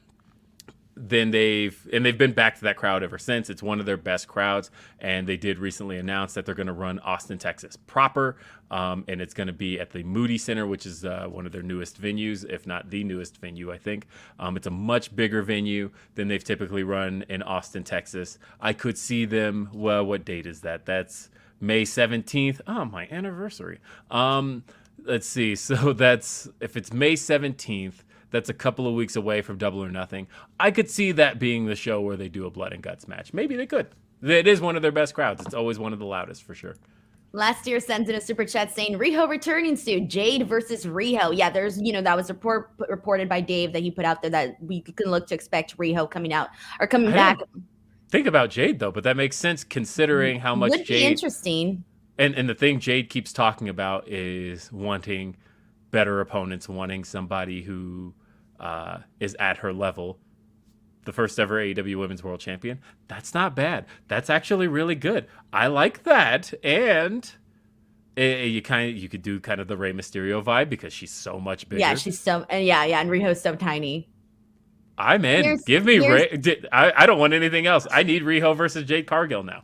then they've been back to that crowd ever since. It's one of their best crowds, and they did recently announce that they're going to run Austin, Texas proper, and it's going to be at the Moody Center, which is one of their newest venues, if not the newest venue, I think. It's a much bigger venue than they've typically run in Austin, Texas. I could see them, well, what date is that? That's May 17th. Oh, my anniversary. Let's see. So if it's May 17th, that's a couple of weeks away from Double or Nothing. I could see that being the show where they do a blood and guts match. Maybe they could. It is one of their best crowds. It's always one of the loudest for sure. Last year sends in a super chat saying Riho returning soon. Jade versus Riho. Yeah, there's, that was reported by Dave that he put out there that we can look to expect Riho coming back. Think about Jade though, but that makes sense considering how much Would Jade. Be interesting. And the thing Jade keeps talking about is wanting better opponents, wanting somebody who is at her level. The first ever AEW Women's World Champion. That's not bad. That's actually really good. I like that. And you could do kind of the Rey Mysterio vibe because she's so much bigger. Yeah, she's so and Riho's so tiny. I'm in. Give me Rey. I don't want anything else. I need Riho versus Jade Cargill now.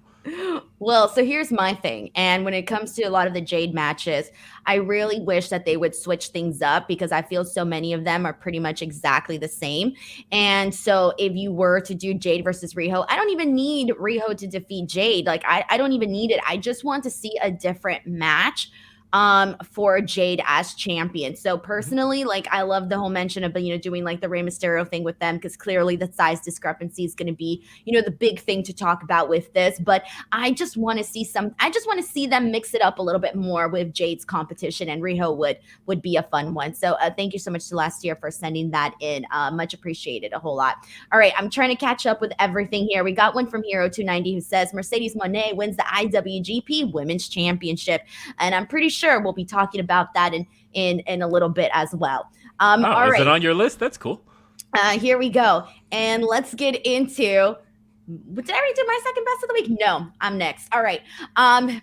Well, so here's my thing. And when it comes to a lot of the Jade matches, I really wish that they would switch things up because I feel so many of them are pretty much exactly the same. And so if you were to do Jade versus Riho, I don't even need Riho to defeat Jade. Like, I don't even need it. I just want to see a different match for Jade as champion. So personally, like, I love the whole mention of, doing like the Rey Mysterio thing with them, because clearly the size discrepancy is going to be, the big thing to talk about with this. But I just want to see them mix it up a little bit more with Jade's competition, and Riho would be a fun one. So thank you so much to last year for sending that in. Much appreciated, a whole lot. All right, I'm trying to catch up with everything here. We got one from Hero290 who says Mecedes Moné wins the IWGP Women's Championship, and I'm pretty sure we'll be talking about that in a little bit as well. All right. Is it on your list? That's cool. Here we go. And let's get into Did I already do my second best of the week? No, I'm next. All right.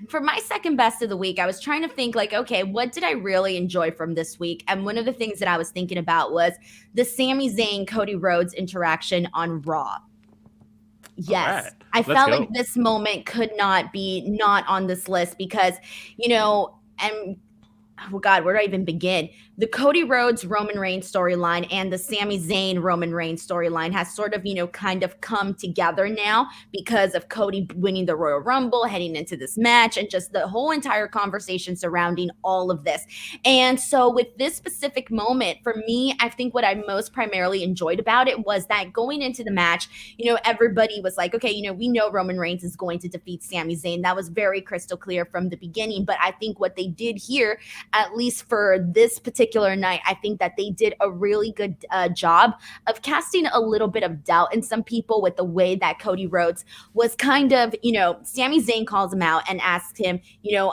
For my second best of the week, I was trying to think like, okay, what did I really enjoy from this week? And one of the things that I was thinking about was the Sami Zayn Cody Rhodes interaction on Raw. All Yes. right, I let's felt go. like this moment could not be not on this list because, and oh God, where do I even begin? The Cody Rhodes Roman Reigns storyline and the Sami Zayn Roman Reigns storyline has sort of, kind of come together now because of Cody winning the Royal Rumble, heading into this match, and just the whole entire conversation surrounding all of this. And so, with this specific moment, for me, I think what I most primarily enjoyed about it was that going into the match, everybody was like, okay, we know Roman Reigns is going to defeat Sami Zayn. That was very crystal clear from the beginning. But I think what they did here, at least for this particular night, I think that they did a really good job of casting a little bit of doubt in some people with the way that Cody Rhodes was kind of, Sami Zayn calls him out and asks him,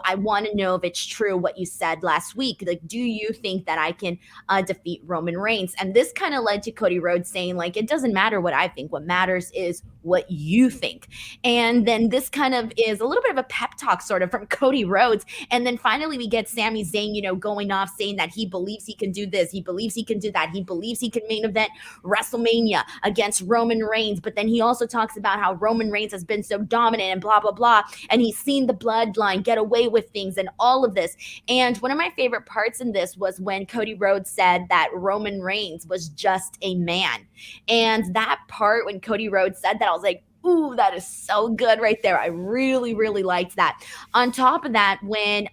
I want to know if it's true what you said last week. Like, do you think that I can defeat Roman Reigns? And this kind of led to Cody Rhodes saying, like, it doesn't matter what I think. What matters is what you think. And then this kind of is a little bit of a pep talk sort of from Cody Rhodes. And then finally we get Sami Zayn, going off saying that he believes he can do this. He believes he can do that. He believes he can main event WrestleMania against Roman Reigns. But then he also talks about how Roman Reigns has been so dominant and blah, blah, blah. And he's seen the bloodline get away with things and all of this. And one of my favorite parts in this was when Cody Rhodes said that Roman Reigns was just a man. And that part, when Cody Rhodes said that, I was like, ooh, that is so good right there. I really, really liked that. On top of that, when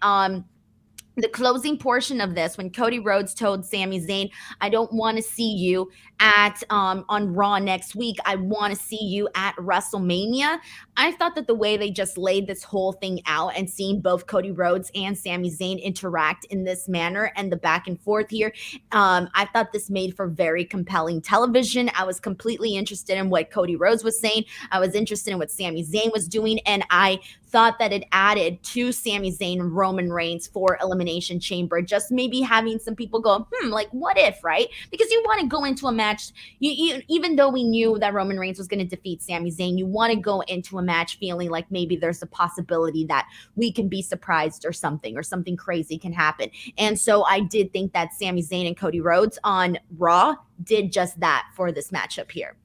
the closing portion of this, when Cody Rhodes told Sami Zayn, I don't want to see you at on Raw next week. I want to see you at WrestleMania. I thought that the way they just laid this whole thing out and seeing both Cody Rhodes and Sami Zayn interact in this manner and the back and forth here, I thought this made for very compelling television. I was completely interested in what Cody Rhodes was saying. I was interested in what Sami Zayn was doing, and I thought that it added to Sami Zayn and Roman Reigns for Elimination Chamber, just maybe having some people go, like, what if, right? Because you want to go into a match, even though we knew that Roman Reigns was going to defeat Sami Zayn, you want to go into a match feeling like maybe there's a possibility that we can be surprised or something crazy can happen. And so I did think that Sami Zayn and Cody Rhodes on Raw did just that for this matchup here.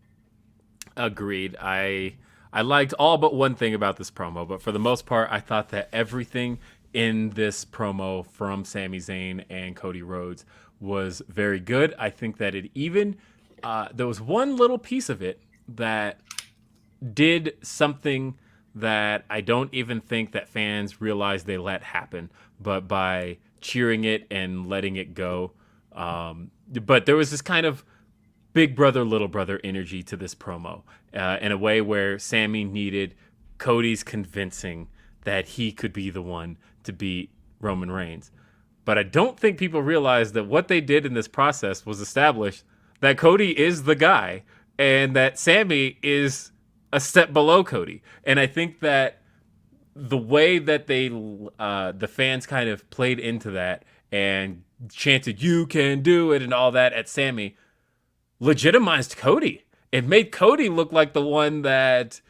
Agreed. I liked all but one thing about this promo, but for the most part, I thought that everything in this promo from Sami Zayn and Cody Rhodes was very good. I think that it even, there was one little piece of it that did something that I don't even think that fans realized they let happen, but by cheering it and letting it go. But there was this kind of big brother, little brother energy to this promo in a way where Sami needed Cody's convincing that he could be the one to beat Roman Reigns. But I don't think people realize that what they did in this process was establish that Cody is the guy and that Sami is a step below Cody. And I think that the way that the fans kind of played into that and chanted, you can do it and all that at Sami legitimized Cody. It made Cody look like the one that,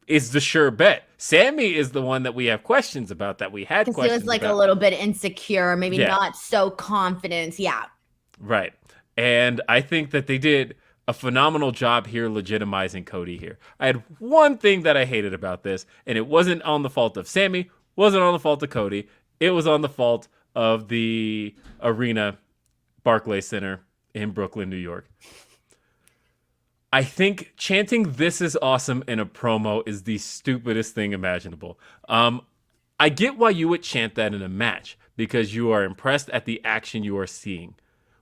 is the sure bet. Sami is the one that we have questions about, that we had questions about. He was like a little bit insecure, maybe not so confident. Yeah. Right. And I think that they did a phenomenal job here legitimizing Cody here. I had one thing that I hated about this, and it wasn't on the fault of Sami, wasn't on the fault of Cody. It was on the fault of the arena, Barclays Center in Brooklyn, New York. I think chanting "This is awesome" in a promo is the stupidest thing imaginable. I get why you would chant that in a match, because you are impressed at the action you are seeing.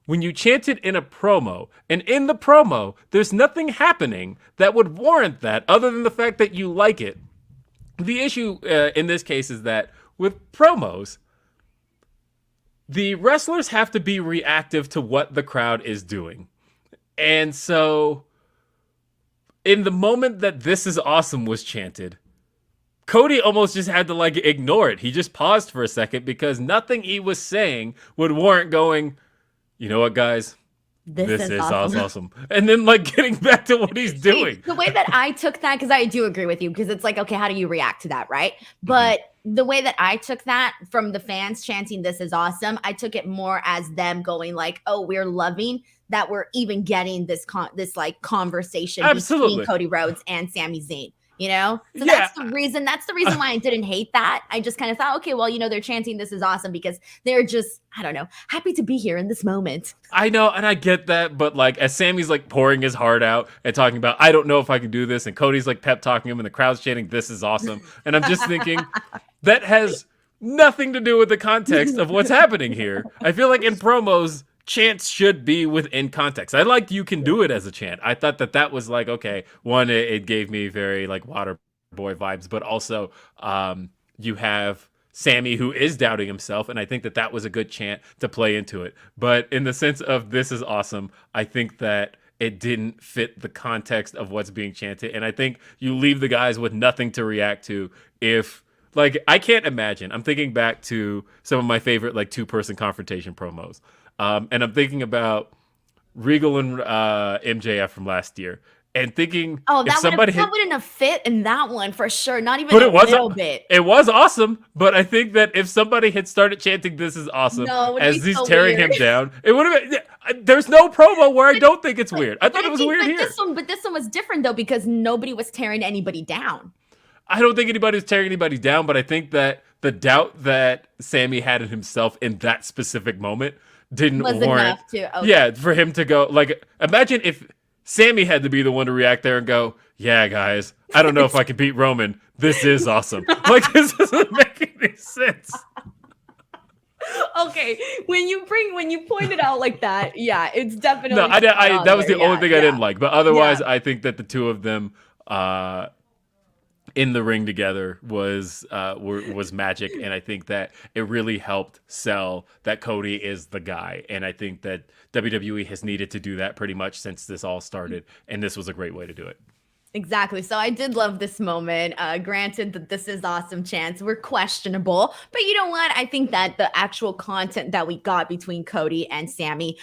When you chant it in a promo, and in the promo, there's nothing happening that would warrant that other than the fact that you like it. The issue in this case is that with promos, the wrestlers have to be reactive to what the crowd is doing. And so, in the moment that "This is awesome" was chanted, Cody almost just had to ignore it. He just paused for a second because nothing he was saying would warrant going, you know what, guys? This is is awesome. awesome. And then like getting back to what he's doing. The way that I took that, because I do agree with you, because it's like, okay, how do you react to that, right? But the way that I took that from the fans chanting "This is awesome," I took it more as them going like, "Oh, we're loving that we're even getting this like conversation between Cody Rhodes and Sami Zayn." You know, so that's the reason. That's the reason why I didn't hate that. I just kind of thought, okay, well, you know, they're chanting "This is awesome" because they're just, I don't know, happy to be here in this moment. I know, and I get that, but like as Sammy's like pouring his heart out and talking about, I don't know if I can do this, and Cody's like pep talking him, and the crowd's chanting, "This is awesome," and I'm just thinking that has nothing to do with the context of what's happening here. I feel like in promos, chants should be within context. I like you can do it as a chant. I thought that was like, okay, one, it gave me very like Water Boy vibes, but also you have Sammy who is doubting himself, and I think that was a good chant to play into it. But in the sense of "This is awesome," I think that it didn't fit the context of what's being chanted, and I think you leave the guys with nothing to react to if. Like, I can't imagine. I'm thinking back to some of my favorite, like, two-person confrontation promos. And I'm thinking about Regal and MJF from last year. And thinking, that wouldn't have fit in that one for sure. Not even a little bit. It was awesome, but I think that if somebody had started chanting "This is awesome" as he's tearing him down, it would have been. There's no promo where I don't think it's weird. I thought it was weird here. But this one was different though because nobody was tearing anybody down. I don't think anybody was tearing anybody down, but I think that the doubt that Sammy had in himself in that specific moment didn't warrant. Yeah, for him to go like, imagine if Sammy had to be the one to react there and go, "Yeah, guys, I don't know if I can beat Roman. This is awesome." Like, this doesn't make any sense. Okay, when you point it out like that, yeah, it's definitely no. That was the only thing I didn't like, but otherwise, I think that the two of them in the ring together was magic, and I think that it really helped sell that Cody is the guy, and I think that WWE has needed to do that pretty much since this all started, and this was a great way to do it. Exactly. So I did love this moment. Granted that "This is awesome" chants were questionable, but you know what? I think that the actual content that we got between Cody and Sammy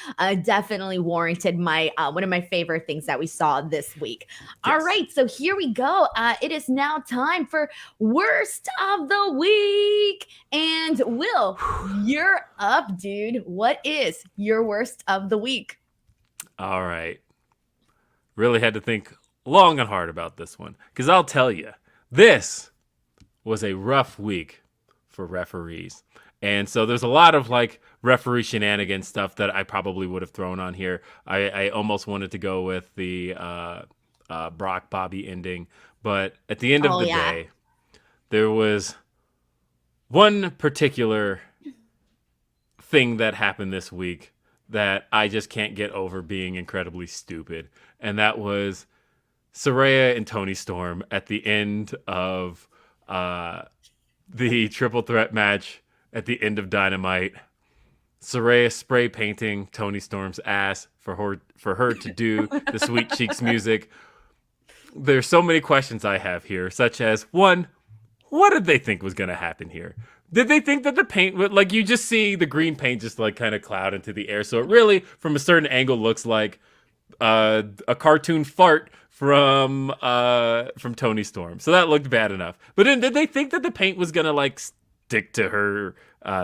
definitely warranted my one of my favorite things that we saw this week. Yes. All right, so here we go. It is now time for worst of the week. And Will, you're up, dude. What is your worst of the week? All right. Really had to think long and hard about this one, because I'll tell you, this was a rough week for referees. And so there's a lot of like referee shenanigans stuff that I probably would have thrown on here. I almost wanted to go with the Brock Bobby ending, but at the end of the day, there was one particular thing that happened this week that I just can't get over being incredibly stupid, and that was Saraya and Toni Storm at the end of the triple threat match at the end of Dynamite. Saraya spray painting Toni Storm's ass for her to do the Sweet Cheeks music. There's so many questions I have here, such as, one, what did they think was going to happen here? Did they think that the paint would, like, you just see the green paint just like kind of cloud into the air, so it really from a certain angle looks like a cartoon fart from Toni Storm. So that looked bad enough. But then did they think that the paint was gonna like stick to her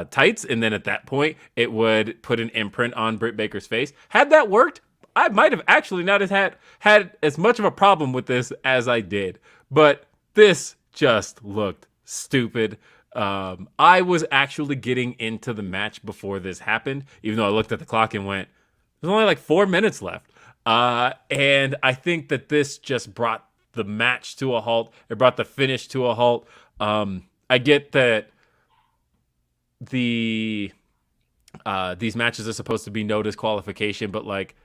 tights, and then at that point it would put an imprint on Britt Baker's face? Had that worked, I might have actually not had as much of a problem with this as I did. But this just looked stupid. I was actually getting into the match before this happened, even though I looked at the clock and went, there's only like 4 minutes left. And I think that this just brought the match to a halt. It brought the finish to a halt. I get that these matches are supposed to be no disqualification, but like,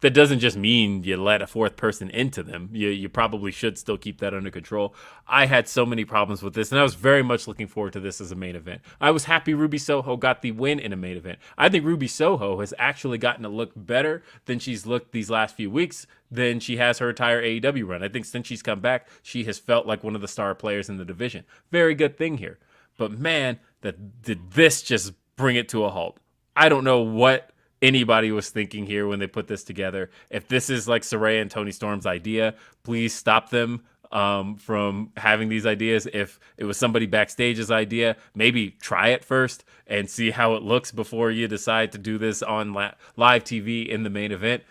that doesn't just mean you let a fourth person into them. You probably should still keep that under control. I had so many problems with this, and I was very much looking forward to this as a main event. I was happy Ruby Soho got the win in a main event. I think Ruby Soho has actually gotten to look better than she's looked these last few weeks than she has her entire AEW run. I think since she's come back, she has felt like one of the star players in the division. Very good thing here. But man, did this just bring it to a halt. I don't know what anybody was thinking here when they put this together. If this is like Saraya and Toni Storm's idea, please stop them from having these ideas. If it was somebody backstage's idea, maybe try it first and see how it looks before you decide to do this on live TV in the main event.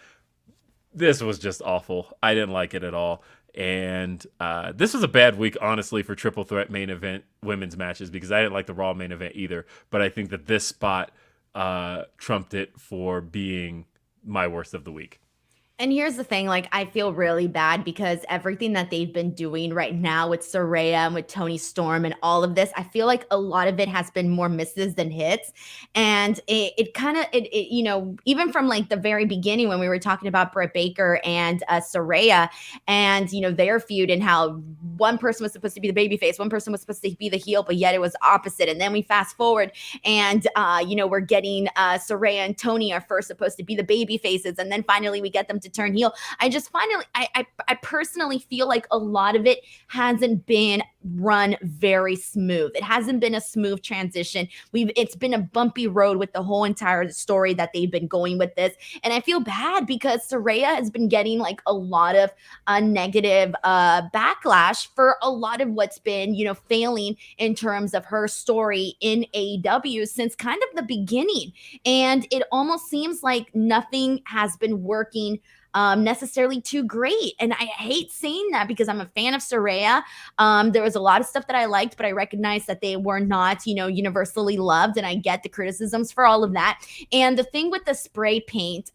This was just awful. I didn't like it at all. And this was a bad week, honestly, for triple threat main event women's matches, because I didn't like the Raw main event either. But I think that this spot trumped it for being my worst of the week. And here's the thing, like, I feel really bad because everything that they've been doing right now with Saraya and with Toni Storm and all of this, I feel like a lot of it has been more misses than hits. And it kind of, you know, even from like the very beginning when we were talking about Britt Baker and Saraya and, you know, their feud and how one person was supposed to be the babyface, one person was supposed to be the heel, but yet it was opposite. And then we fast forward and, you know, we're getting Saraya and Toni are first supposed to be the baby faces. And then finally we get them to turn heel. I personally feel like a lot of it hasn't been run very smooth. It hasn't been a smooth transition. It's been a bumpy road with the whole entire story that they've been going with this. And I feel bad because Saraya has been getting like a lot of negative backlash for a lot of what's been, you know, failing in terms of her story in AEW since kind of the beginning. And it almost seems like nothing has been working necessarily too great. And I hate saying that because I'm a fan of Saraya. There was a lot of stuff that I liked, but I recognize that they were not, you know, universally loved. And I get the criticisms for all of that. And the thing with the spray paint,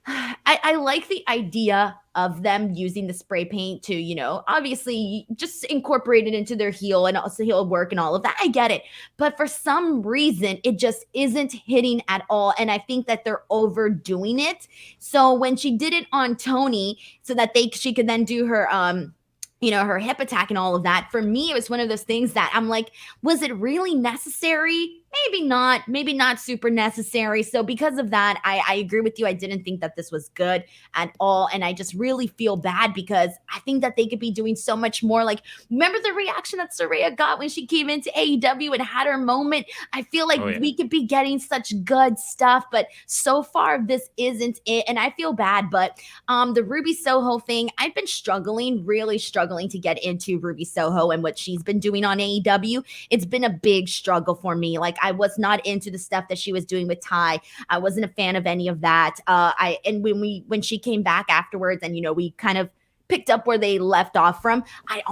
I like the idea of them using the spray paint to, you know, obviously just incorporate it into their heel and also heel work and all of that. I get it. But for some reason, it just isn't hitting at all. And I think that they're overdoing it. So when she did it on Toni so that she could then do her, you know, her hip attack and all of that, for me, it was one of those things that I'm like, was it really necessary? Maybe not super necessary. So because of that, I agree with you. I didn't think that this was good at all. And I just really feel bad because I think that they could be doing so much more. Like, remember the reaction that Saraya got when she came into AEW and had her moment? I feel like we could be getting such good stuff, but so far this isn't it. And I feel bad, but the Ruby Soho thing, I've been really struggling to get into Ruby Soho and what she's been doing on AEW. It's been a big struggle for me. Like, I was not into the stuff that she was doing with Ty. I wasn't a fan of any of that. And when she came back afterwards and, you know, we kind of picked up where they left off from, I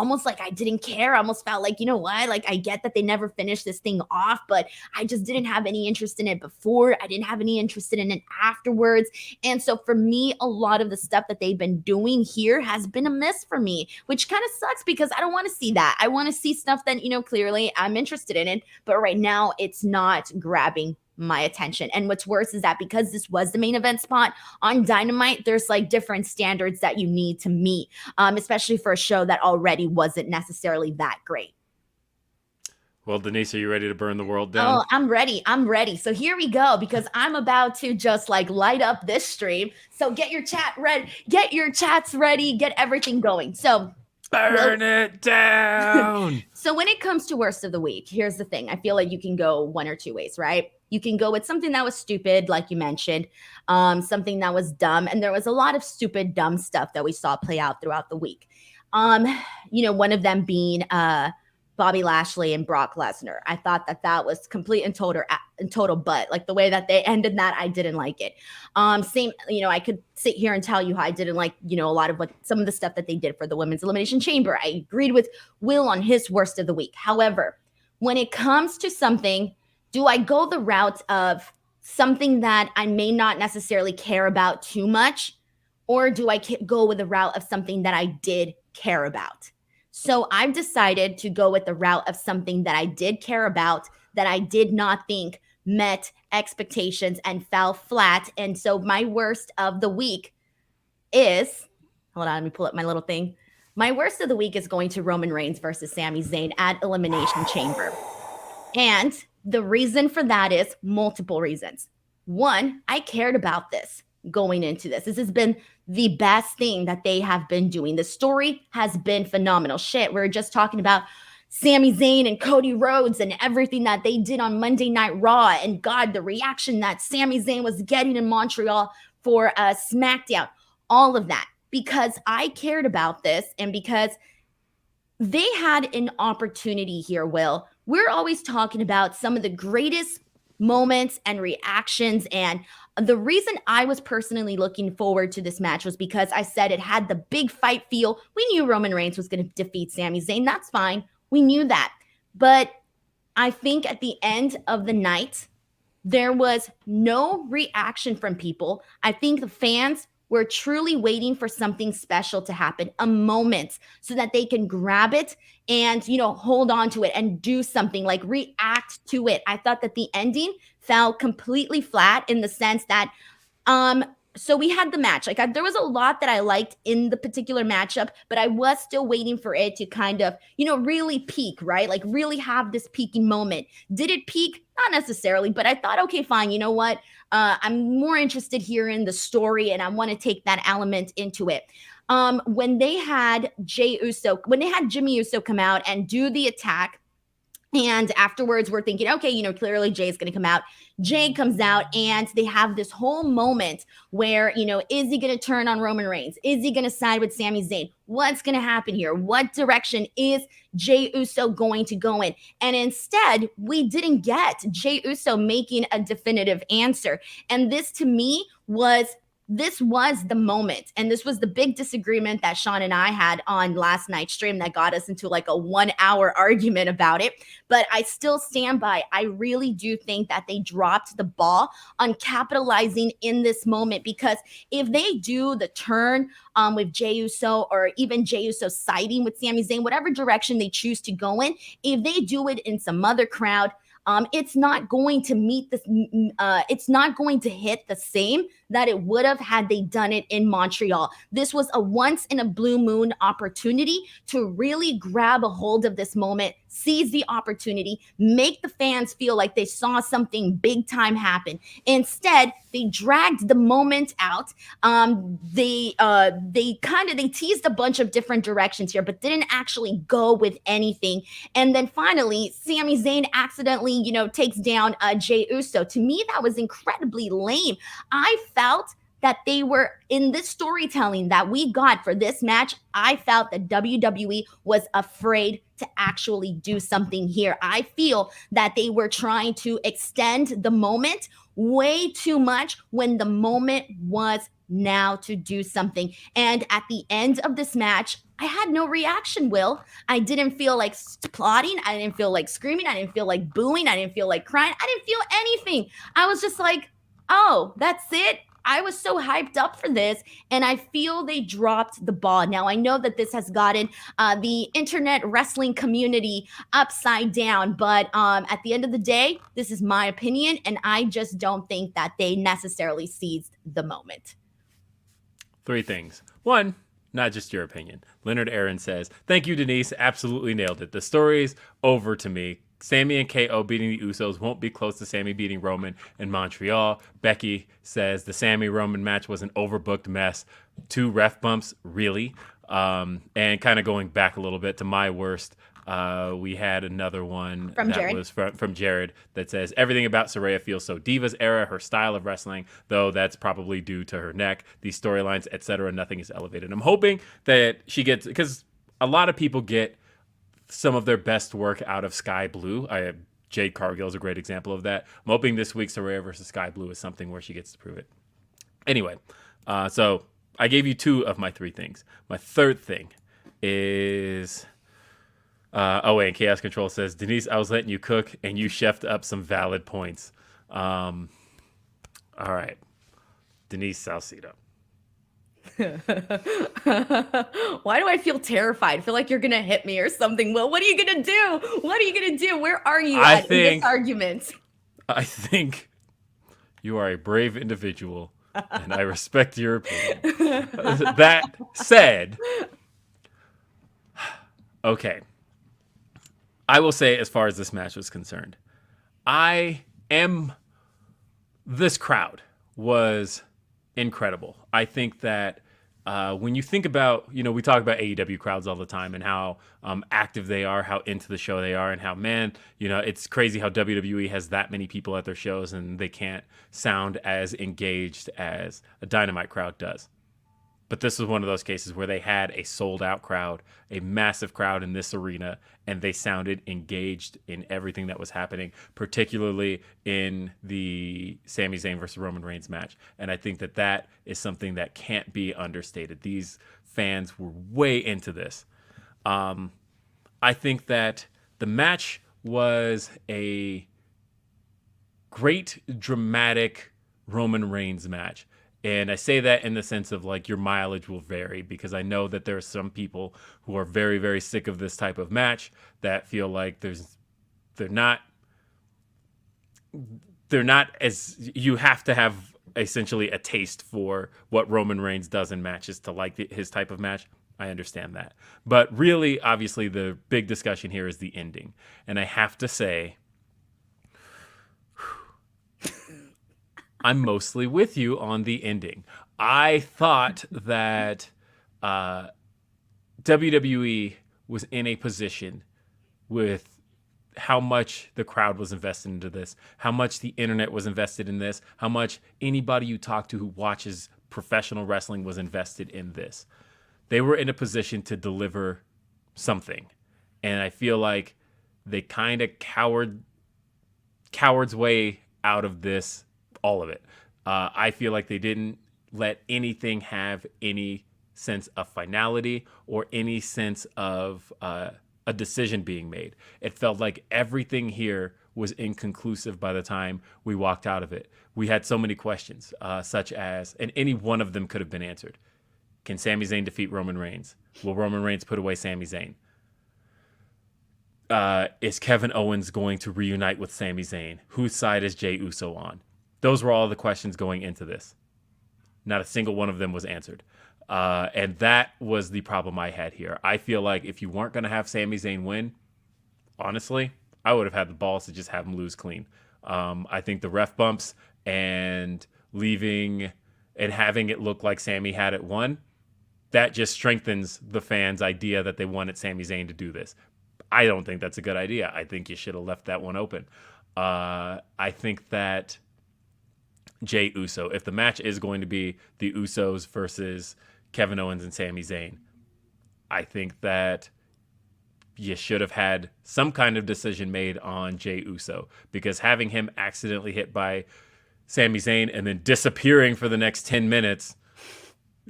didn't care. I almost felt like, you know what, like, I get that they never finished this thing off, but I just didn't have any interest in it before. I didn't have any interest in it afterwards. And so for me, a lot of the stuff that they've been doing here has been a miss for me, which kind of sucks because I don't want to see that. I want to see stuff that, you know, clearly I'm interested in it, but right now it's not grabbing my attention. And what's worse is that because this was the main event spot on Dynamite, there's like different standards that you need to meet, especially for a show that already wasn't necessarily that great. Well, Denise, are you ready to burn the world down? Oh, I'm ready. So here we go, because I'm about to just like light up this stream. So get your chat ready, get your chats ready, get everything going. So burn it down. So when it comes to worst of the week, here's the thing. I feel like you can go one or two ways, right? You can go with something that was stupid, like you mentioned, something that was dumb. And there was a lot of stupid, dumb stuff that we saw play out throughout the week. You know, one of them being Bobby Lashley and Brock Lesnar. I thought that was complete and total butt. Like the way that they ended that, I didn't like it. Same, you know, I could sit here and tell you how I didn't like, you know, a lot of some of the stuff that they did for the Women's Elimination Chamber. I agreed with Will on his worst of the week. However, when it comes to something, do I go the route of something that I may not necessarily care about too much, or do I go with the route of something that I did care about? So I've decided to go with the route of something that I did care about, that I did not think met expectations and fell flat. And so my worst of the week is, hold on, let me pull up my little thing. My worst of the week is going to Roman Reigns versus Sami Zayn at Elimination Chamber. And the reason for that is multiple reasons. One, I cared about this going into this. This has been the best thing that they have been doing. The story has been phenomenal. Shit, we were just talking about Sami Zayn and Cody Rhodes and everything that they did on Monday Night Raw, and God, the reaction that Sami Zayn was getting in Montreal for SmackDown, all of that, because I cared about this and because they had an opportunity here, Will. We're always talking about some of the greatest moments and reactions. And the reason I was personally looking forward to this match was because I said it had the big fight feel. We knew Roman Reigns was going to defeat Sami Zayn. That's fine. We knew that. But I think at the end of the night, there was no reaction from people. I think the fans were truly waiting for something special to happen, a moment, so that they can grab it and, hold on to it and do something, like react to it. I thought that the ending fell completely flat in the sense that, so we had the match. There was a lot that I liked in the particular matchup, but I was still waiting for it to kind of, really peak, right? Like really have this peaking moment. Did it peak? Not necessarily, but I thought, okay, fine. You know what? I'm more interested here in the story, and I want to take that element into it. When they had Jimmy Uso come out and do the attack, and afterwards, we're thinking, okay, clearly Jay's going to come out. Jay comes out, and they have this whole moment where, is he going to turn on Roman Reigns? Is he going to side with Sami Zayn? What's going to happen here? What direction is Jay Uso going to go in? And instead, we didn't get Jay Uso making a definitive answer. And this, to me, was the moment. And this was the big disagreement that Sean and I had on last night's stream that got us into like a 1-hour argument about it. But I still stand by. I really do think that they dropped the ball on capitalizing in this moment, because if they do the turn with Jey Uso, or even Jey Uso siding with Sami Zayn, whatever direction they choose to go in, if they do it in some other crowd, it's not going to meet this. It's not going to hit the same that it would have had they done it in Montreal. This was a once in a blue moon opportunity to really grab a hold of this moment, seize the opportunity, make the fans feel like they saw something big time happen. Instead, they dragged the moment out. They teased a bunch of different directions here, but didn't actually go with anything. And then finally, Sami Zayn accidentally, takes down Jey Uso. To me, that was incredibly lame. I felt that they were in this storytelling that we got for this match. I felt that WWE was afraid to actually do something here. I feel that they were trying to extend the moment way too much when the moment was now to do something. And at the end of this match, I had no reaction, Will. I didn't feel like applauding. I didn't feel like screaming. I didn't feel like booing. I didn't feel like crying. I didn't feel anything. I was just like, oh, that's it. I was so hyped up for this, and I feel they dropped the ball. Now, I know that this has gotten the internet wrestling community upside down, but at the end of the day, this is my opinion, and I just don't think that they necessarily seized the moment. 3 things. 1, not just your opinion. Leonard Aaron says, thank you, Denise. Absolutely nailed it. The story's over to me. Sami and KO beating the Usos won't be close to Sami beating Roman in Montreal. Becky says the Sami-Roman match was an overbooked mess. 2 ref bumps, really? And kind of going back a little bit to my worst, we had another one from Jared. Was from Jared that says, everything about Saraya feels so Divas era, her style of wrestling, though that's probably due to her neck, these storylines, etc. Nothing is elevated. I'm hoping that she gets, because a lot of people get some of their best work out of Sky Blue. Jade Cargill is a great example of that. I'm hoping this week's Saraya versus Sky Blue is something where she gets to prove it. Anyway, so I gave you 2 of my 3 things. My 3rd thing is... and Chaos Control says, Denise, I was letting you cook, and you chefed up some valid points. All right. Denise Salcedo. Why do I feel terrified? I feel like you're going to hit me or something. Will, what are you going to do? What are you going to do? Where are you in this argument? I think you are a brave individual, and I respect your opinion. That said, okay. I will say, as far as this match was concerned, this crowd was incredible. I think that when you think about, we talk about AEW crowds all the time and how active they are, how into the show they are, and how, man, it's crazy how WWE has that many people at their shows and they can't sound as engaged as a Dynamite crowd does. But this was one of those cases where they had a sold-out crowd, a massive crowd in this arena, and they sounded engaged in everything that was happening, particularly in the Sami Zayn versus Roman Reigns match. And I think that that is something that can't be understated. These fans were way into this. I think that the match was a great, dramatic Roman Reigns match. And I say that in the sense of like your mileage will vary, because I know that there are some people who are very, very sick of this type of match that feel like they're not as, you have to have essentially a taste for what Roman Reigns does in matches to like his type of match. I understand that. But really, obviously, the big discussion here is the ending. And I have to say, I'm mostly with you on the ending. I thought that WWE was in a position with how much the crowd was invested into this, how much the internet was invested in this, how much anybody you talk to who watches professional wrestling was invested in this. They were in a position to deliver something. And I feel like they kind of coward's way out of this, all of it. I feel like they didn't let anything have any sense of finality or any sense of a decision being made. It felt like everything here was inconclusive by the time we walked out of it. We had so many questions, such as, and any one of them could have been answered. Can Sami Zayn defeat Roman Reigns? Will Roman Reigns put away Sami Zayn? Is Kevin Owens going to reunite with Sami Zayn? Whose side is Jey Uso on? Those were all the questions going into this. Not a single one of them was answered. And that was the problem I had here. I feel like if you weren't going to have Sami Zayn win, honestly, I would have had the balls to just have him lose clean. I think the ref bumps and leaving and having it look like Sami had it won, that just strengthens the fans' idea that they wanted Sami Zayn to do this. I don't think that's a good idea. I think you should have left that one open. I think that Jey Uso, if the match is going to be the Usos versus Kevin Owens and Sami Zayn, I think that you should have had some kind of decision made on Jey Uso, because having him accidentally hit by Sami Zayn and then disappearing for the next 10 minutes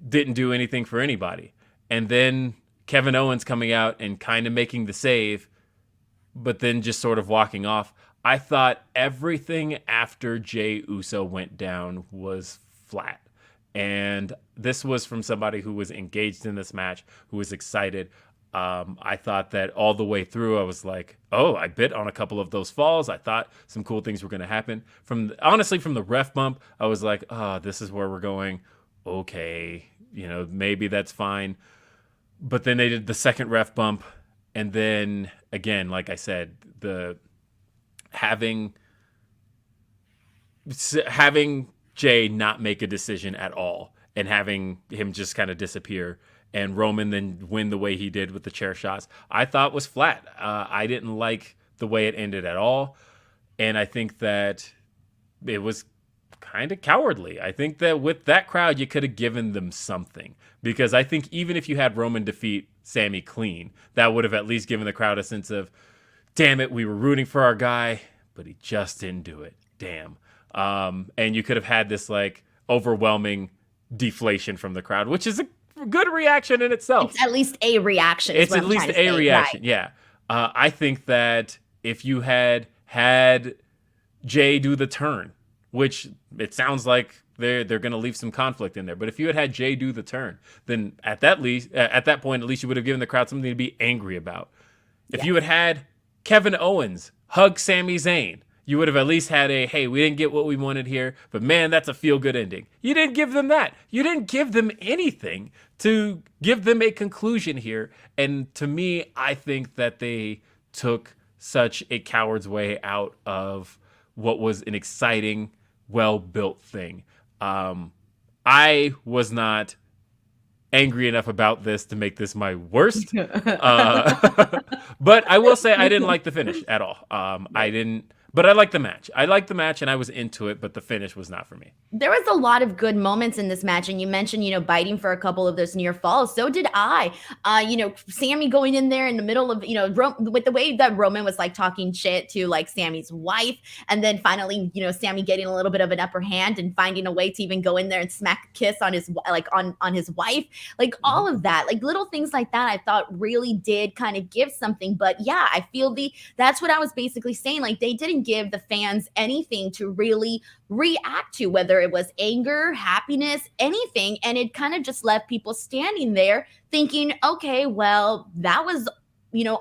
didn't do anything for anybody. And then Kevin Owens coming out and kind of making the save, but then just sort of walking off. I thought everything after Jey Uso went down was flat. And this was from somebody who was engaged in this match, who was excited. I thought that all the way through, I was like, oh, I bit on a couple of those falls. I thought some cool things were going to happen. Honestly, from the ref bump, I was like, oh, this is where we're going. Okay, maybe that's fine. But then they did the second ref bump. And then, again, like I said, having Jey not make a decision at all and having him just kind of disappear and Roman then win the way he did with the chair shots, I thought was flat. I didn't like the way it ended at all. And I think that it was kind of cowardly. I think that with that crowd, you could have given them something, because I think even if you had Roman defeat Sami clean, that would have at least given the crowd a sense of, damn it, we were rooting for our guy, but he just didn't do it. Damn. And you could have had this like overwhelming deflation from the crowd, which is a good reaction in itself. It's at least a reaction. It's at least a reaction. Right. Yeah. I think that if you had Jey do the turn, which it sounds like they're going to leave some conflict in there, but if you had Jey do the turn, then at that point, at least you would have given the crowd something to be angry about. If you had Kevin Owens hug Sami Zayn, you would have at least had hey, we didn't get what we wanted here, but man, that's a feel-good ending. You didn't give them that. You didn't give them anything to give them a conclusion here. And to me, I think that they took such a coward's way out of what was an exciting, well-built thing. I was not angry enough about this to make this my worst. But I will say I didn't like the finish at all. I didn't. But I liked the match. I liked the match and I was into it, but the finish was not for me. There was a lot of good moments in this match. And you mentioned, biting for a couple of those near falls. So did I. Sami going in there in the middle of, with the way that Roman was like talking shit to like Sami's wife. And then finally, Sami getting a little bit of an upper hand and finding a way to even go in there and smack a kiss on his, like on his wife. Like all of that, like little things like that, I thought really did kind of give something. But yeah, I feel that's what I was basically saying. Like they didn't give the fans anything to really react to, whether it was anger, happiness, anything. And it kind of just left people standing there thinking, okay, well, that was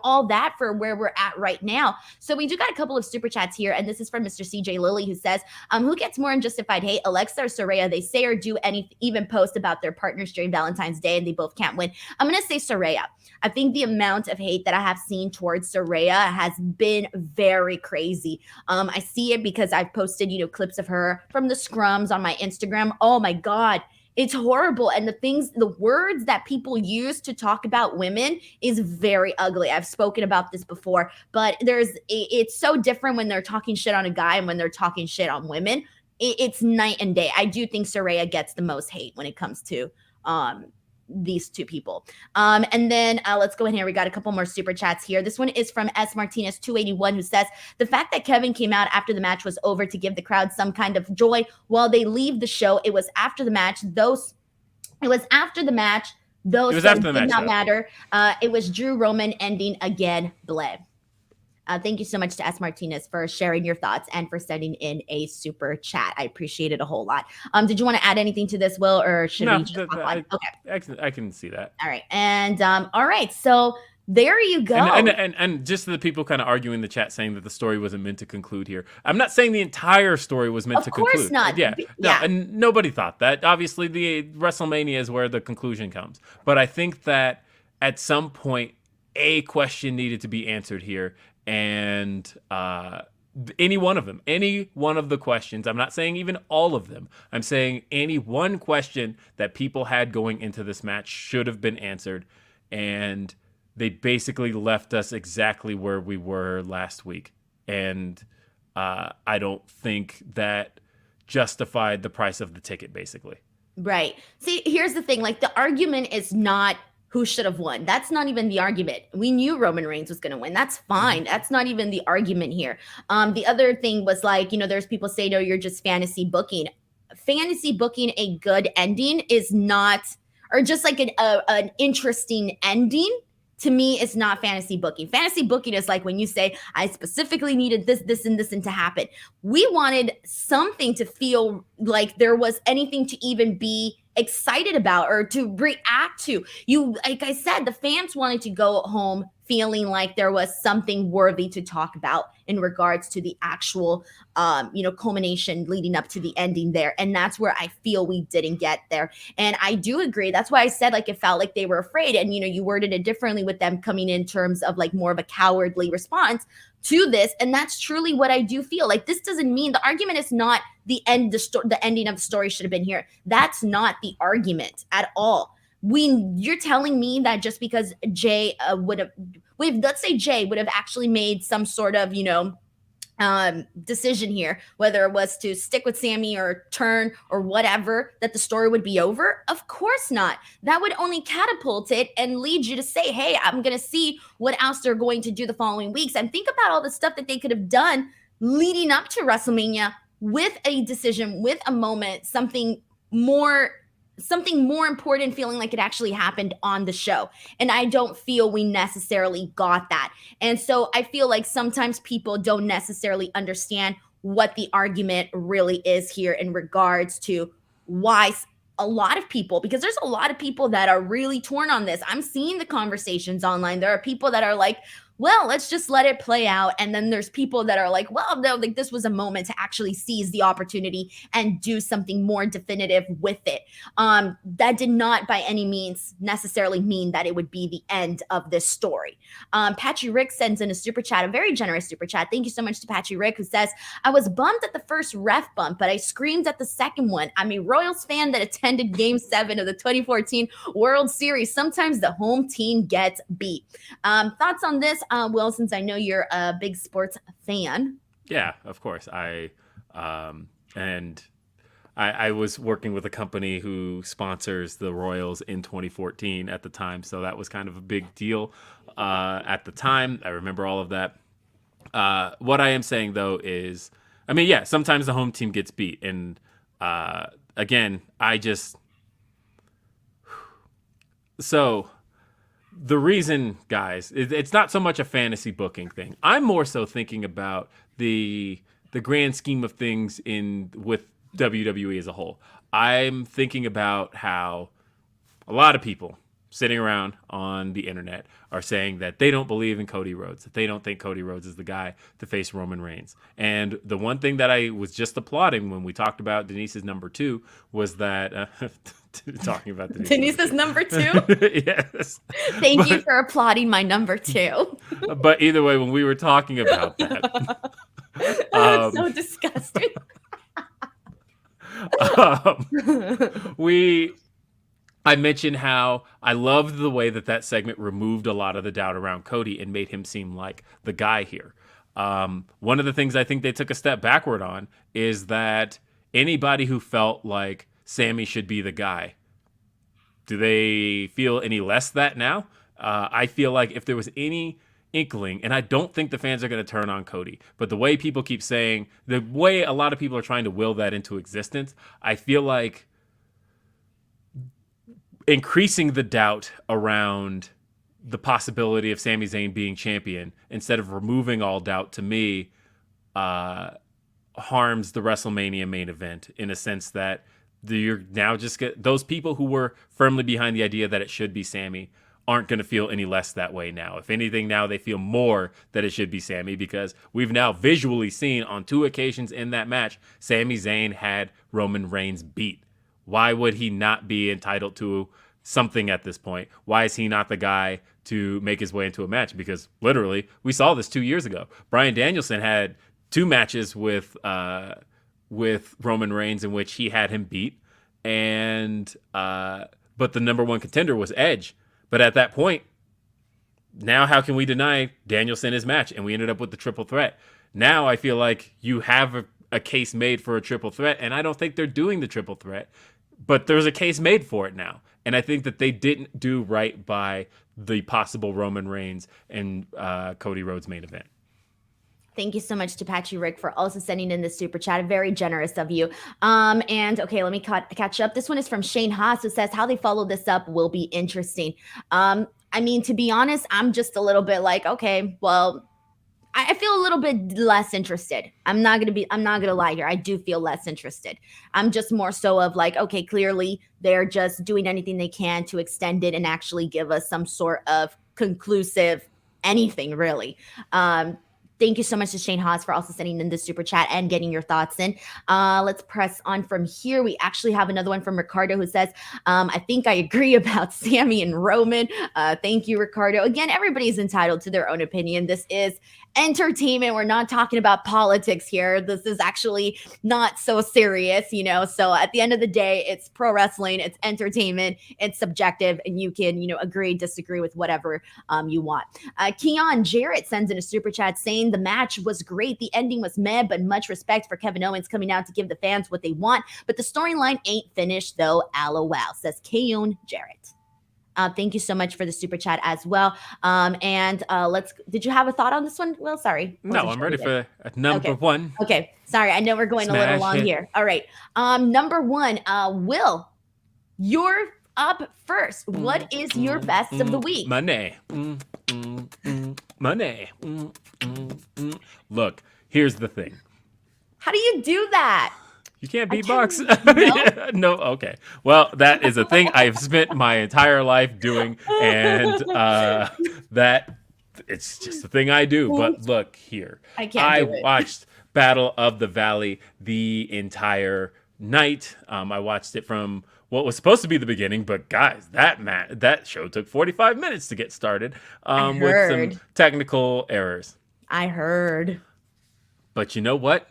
all that for where we're at right now. So we do got a couple of super chats here, and this is from Mr. CJ Lilly, who says, who gets more unjustified hate, Alexa or Saraya? They say or do even post about their partners during Valentine's Day, and they both can't win. I'm going to say Saraya. I think the amount of hate that I have seen towards Saraya has been very crazy. I see it because I've posted, clips of her from the scrums on my Instagram. Oh my God. It's horrible. And the words that people use to talk about women is very ugly. I've spoken about this before, but it's so different when they're talking shit on a guy and when they're talking shit on women. It's night and day. I do think Saraya gets the most hate when it comes to these two people. And then let's go in here. We got a couple more super chats here. This one is from S Martinez 281, who says the fact that Kevin came out after the match was over to give the crowd some kind of joy while they leave the show. It was after the match. It was after the match. Those did not matter. It was Drew Roman ending again. Bleh. Thank you so much to S. Martinez for sharing your thoughts and for sending in a super chat. I appreciate it a whole lot. Did you want to add anything to this, Will, or should we just hop on? Okay. I can see that. All right. And all right. So there you go. And just the people kind of arguing in the chat saying that the story wasn't meant to conclude here. I'm not saying the entire story was meant to conclude. Of course not. Yeah. No, and nobody thought that. Obviously, the WrestleMania is where the conclusion comes. But I think that at some point, a question needed to be answered here. And any one of the questions, I'm not saying even all of them, I'm saying any one question that people had going into this match should have been answered. And they basically left us exactly where we were last week. And I don't think that justified the price of the ticket, basically. Right. See, here's the thing. Like, the argument is not who should have won. That's not even the argument. We knew Roman Reigns was going to win. That's fine. That's not even the argument here. The other thing was like, there's people say, no, you're just fantasy booking. Fantasy booking a good ending is not, or just like an interesting ending, to me, is not fantasy booking. Fantasy booking is like when you say, I specifically needed this, this, and this, and to happen. We wanted something to feel like there was anything to even be excited about or to react to. Like I said, the fans wanted to go home feeling like there was something worthy to talk about in regards to the actual, culmination leading up to the ending there. And that's where I feel we didn't get there. And I do agree. That's why I said, like, it felt like they were afraid. And, you worded it differently with them coming in terms of like more of a cowardly response to this. And that's truly what I do feel. Like, this doesn't mean the argument is not the ending of the story should have been here. That's not the argument at all. You're telling me that just because Jay let's say Jay would have actually made some sort of, decision here, whether it was to stick with Sami or turn or whatever, that the story would be over? Of course not. That would only catapult it and lead you to say, hey, I'm going to see what else they're going to do the following weeks. And think about all the stuff that they could have done leading up to WrestleMania with a decision, with a moment, something more important, feeling like it actually happened on the show. And I don't feel we necessarily got that. And so I feel like sometimes people don't necessarily understand what the argument really is here in regards to why a lot of people, because there's a lot of people that are really torn on this. I'm seeing the conversations online. There are people that are like, well, let's just let it play out. And then there's people that are like, well, no, like this was a moment to actually seize the opportunity and do something more definitive with it. That did not by any means necessarily mean that it would be the end of this story. Patchy Rick sends in a super chat, a very generous super chat. Thank you so much to Patchy Rick, who says, I was bummed at the first ref bump, but I screamed at the second one. I'm a Royals fan that attended Game 7 of the 2014 World Series. Sometimes the home team gets beat. Thoughts on this, Will, since I know you're a big sports fan? Yeah, of course. I was working with a company who sponsors the Royals in 2014 at the time, so that was kind of a big deal at the time. I remember all of that. What I am saying, though, is, I mean, yeah, sometimes the home team gets beat. And again, so the reason, guys, it's not so much a fantasy booking thing. I'm more so thinking about the grand scheme of things with WWE as a whole. I'm thinking about how a lot of people sitting around on the internet are saying that they don't believe in Cody Rhodes, that they don't think Cody Rhodes is the guy to face Roman Reigns. And the one thing that I was just applauding when we talked about Denise's number 2 was that talking about Denise's number 2? Yes. Thank you for applauding my number 2. But either way, when we were talking about that, so disgusting. I mentioned how I loved the way that segment removed a lot of the doubt around Cody and made him seem like the guy here. One of the things I think they took a step backward on is that anybody who felt like Sami should be the guy, do they feel any less that now? I feel like if there was any inkling, and I don't think the fans are going to turn on Cody, but the way people keep saying, the way a lot of people are trying to will that into existence, I feel like increasing the doubt around the possibility of Sami Zayn being champion instead of removing all doubt, to me, harms the WrestleMania main event in a sense that you're now just get those people who were firmly behind the idea that it should be Sami aren't going to feel any less that way now. If anything, now they feel more that it should be Sami, because we've now visually seen on 2 occasions in that match, Sami Zayn had Roman Reigns beat. Why would he not be entitled to something at this point? Why is he not the guy to make his way into a match? Because literally, we saw this 2 years ago. Bryan Danielson had 2 matches with Roman Reigns in which he had him beat, and but the number 1 contender was Edge. But at that point, now how can we deny Danielson his match? And we ended up with the triple threat. Now I feel like you have a case made for a triple threat, and I don't think they're doing the triple threat, but there's a case made for it now. And I think that they didn't do right by the possible Roman Reigns and Cody Rhodes main event. Thank you so much to Patchy Rick for also sending in this super chat. Very generous of you. And okay, let me catch up. This one is from Shane Haas, who says how they follow this up will be interesting. I mean, to be honest, I'm just a little bit like, okay, well, I feel a little bit less interested. I'm not gonna lie here. I do feel less interested. I'm just more so of like, okay, clearly they're just doing anything they can to extend it and actually give us some sort of conclusive anything, really. Thank you so much to Shane Haas for also sending in the super chat and getting your thoughts in. Let's press on from here. We actually have another one from Ricardo, who says, I think I agree about Sami and Roman. Thank you, Ricardo. Again, everybody's entitled to their own opinion. This is entertainment. We're not talking about politics here. This is actually not so serious, you know? So at the end of the day, it's pro wrestling, it's entertainment, it's subjective, and you can, agree, disagree with whatever you want. Keon Jarrett sends in a super chat saying the match was great. The ending was meh, but much respect for Kevin Owens coming out to give the fans what they want. But the storyline ain't finished though, LOL, says Keon Jarrett. Thank you so much for the super chat as well. Did you have a thought on this one? Well, sorry. No, I'm ready for number 1. Okay. Sorry. I know we're going a little long here. All right. Number 1, Will, you're up first. What is your best of the week? Monet. Monet. Look, here's the thing. How do you do that? You can't beatbox? No? Okay. Well, that is a thing I've spent my entire life doing, and that It's just the thing I do. But look here. I can't do it. Watched Battle of the Valley the entire night. I watched it from what was supposed to be the beginning, but guys, that show took 45 minutes to get started with some technical errors. I heard. But you know what?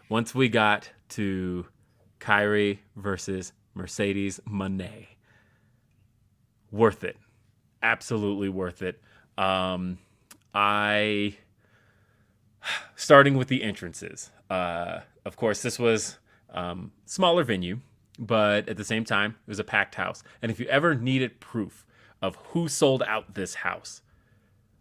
Once we got to Kairi versus Mecedes Moné, worth it. Absolutely worth it. Starting with the entrances. Of course, this was smaller venue, but at the same time, it was a packed house. And if you ever needed proof of who sold out this house,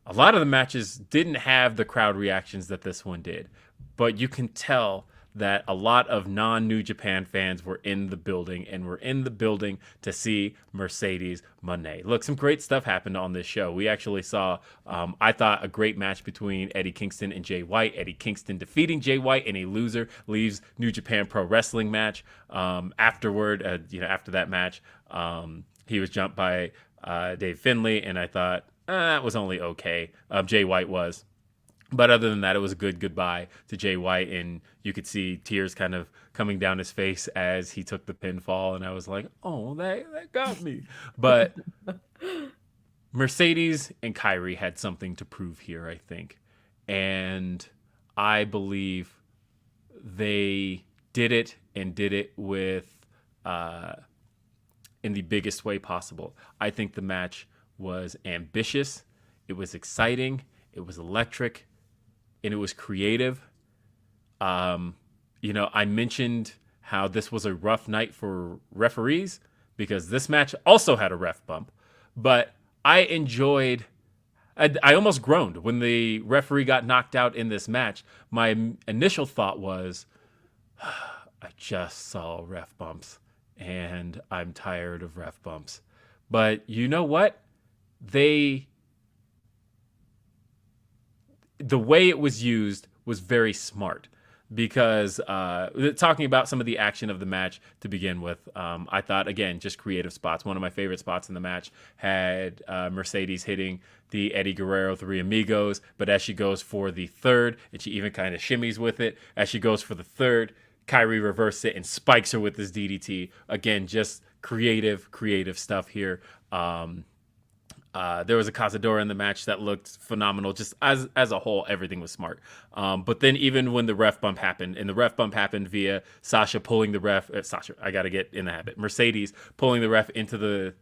a lot of the matches didn't have the crowd reactions that this one did. But you can tell that a lot of non-New Japan fans were in the building and were in the building to see Mecedes Moné. Look, some great stuff happened on this show. We actually saw, I thought, a great match between Eddie Kingston and Jay White. Eddie Kingston defeating Jay White, and a loser leaves New Japan Pro Wrestling match. After that match, he was jumped by Dave Finlay, and I thought, that was only okay. Jay White was. But other than that, it was a good goodbye to Jay White, and you could see tears kind of coming down his face as he took the pinfall, and I was like, oh, that got me. But Mecedes and Kairi had something to prove here, I think. And I believe they did it, and did it with in the biggest way possible. I think the match was ambitious, it was exciting, it was electric, and it was creative. I mentioned how this was a rough night for referees because this match also had a ref bump, but I almost groaned when the referee got knocked out in this match. My initial thought was, I just saw ref bumps and I'm tired of ref bumps. But you know what? The way it was used was very smart because talking about some of the action of the match to begin with, I thought, again, just creative spots. One of my favorite spots in the match had Mecedes hitting the Eddie Guerrero Three Amigos, but as she goes for the third, and she even kind of shimmies with it, as she goes for the third, Kairi reverses it and spikes her with this DDT. Again, just creative stuff here. There was a Cazadora in the match that looked phenomenal. Just as a whole, everything was smart. But then even when the ref bump happened, and the ref bump happened via Sasha pulling the ref, I got to get in the habit, Mecedes pulling the ref into the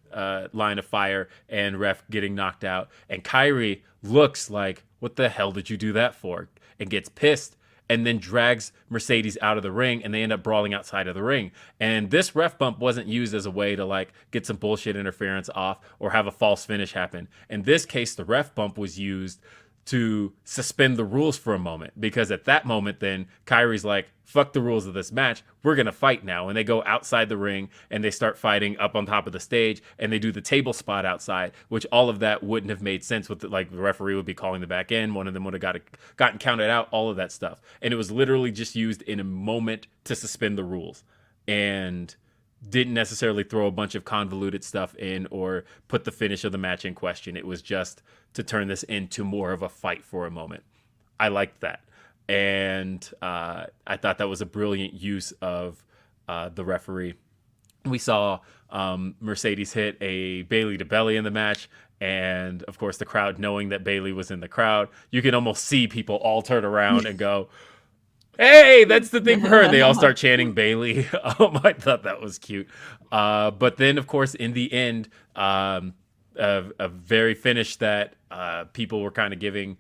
line of fire and ref getting knocked out. And Kairi looks like, what the hell did you do that for? And gets pissed. And then drags Mecedes out of the ring, and they end up brawling outside of the ring. And this ref bump wasn't used as a way to get some bullshit interference off or have a false finish happen. In this case, the ref bump was used to suspend the rules for a moment, because at that moment, then Kairi's like, fuck the rules of this match. We're going to fight now. And they go outside the ring and they start fighting up on top of the stage, and they do the table spot outside, which all of that wouldn't have made sense with the referee would be calling the back end. One of them would have gotten counted out, all of that stuff. And it was literally just used in a moment to suspend the rules, and didn't necessarily throw a bunch of convoluted stuff in or put the finish of the match in question. It was just to turn this into more of a fight for a moment. I liked that. And I thought that was a brilliant use of the referee. We saw Mecedes hit a Bayley to belly in the match. And of course, the crowd, knowing that Bayley was in the crowd, you can almost see people all turn around and go, hey, that's the thing for her. And they all start chanting Bayley. I thought that was cute. But then, of course, in the end, a very finish that people were kind of giving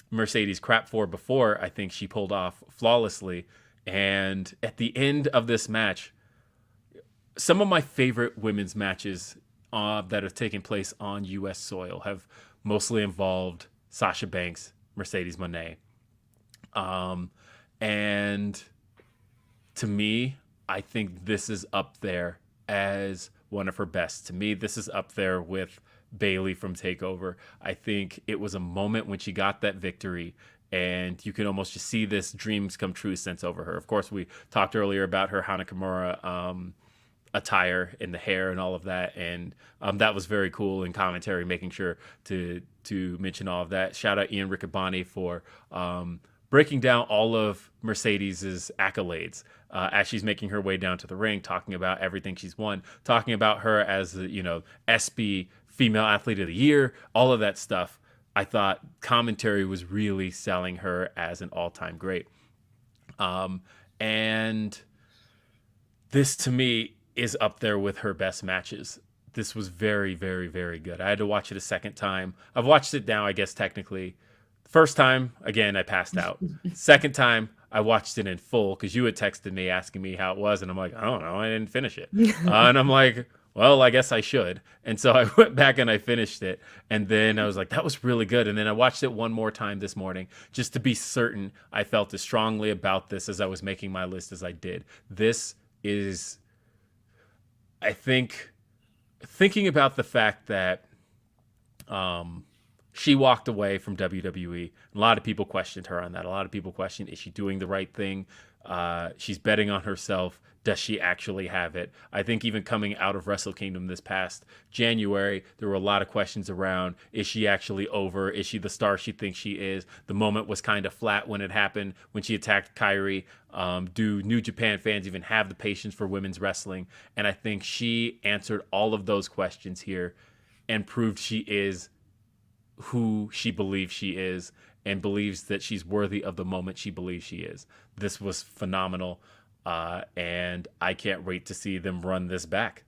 Mecedes crap for before, I think she pulled off flawlessly. And at the end of this match, some of my favorite women's matches that have taken place on U.S. soil have mostly involved Sasha Banks, Mecedes Moné. And to me, I think this is up there as one of her best. To me, this is up there with Bayley from TakeOver. I think it was a moment when she got that victory, and you can almost just see this dreams come true sense over her. Of course, we talked earlier about her Hana Kimura attire and the hair and all of that, and that was very cool in commentary, making sure to mention all of that. Shout out Ian Riccaboni for breaking down all of Mercedes's accolades as she's making her way down to the ring, talking about everything she's won, talking about her as the, SB Female Athlete of the Year, all of that stuff. I thought commentary was really selling her as an all-time great. And this to me is up there with her best matches. This was very, very, very good. I had to watch it a second time. I've watched it now, I guess, technically. First time, again, I passed out. Second time, I watched it in full because you had texted me asking me how it was. And I'm like, I don't know. I didn't finish it. And I'm like, well, I guess I should. And so I went back and I finished it. And then I was like, that was really good. And then I watched it one more time this morning just to be certain I felt as strongly about this as I was making my list as I did. This is, I think, thinking about the fact that she walked away from WWE. A lot of people questioned her on that. A lot of people questioned, is she doing the right thing? She's betting on herself. Does she actually have it? I think even coming out of Wrestle Kingdom this past January, there were a lot of questions around, is she actually over? Is she the star she thinks she is? The moment was kind of flat when it happened, when she attacked Kairi. Do New Japan fans even have the patience for women's wrestling? And I think she answered all of those questions here and proved she is who she believes she is and believes that she's worthy of the moment she believes she is. This was phenomenal, and I can't wait to see them run this back.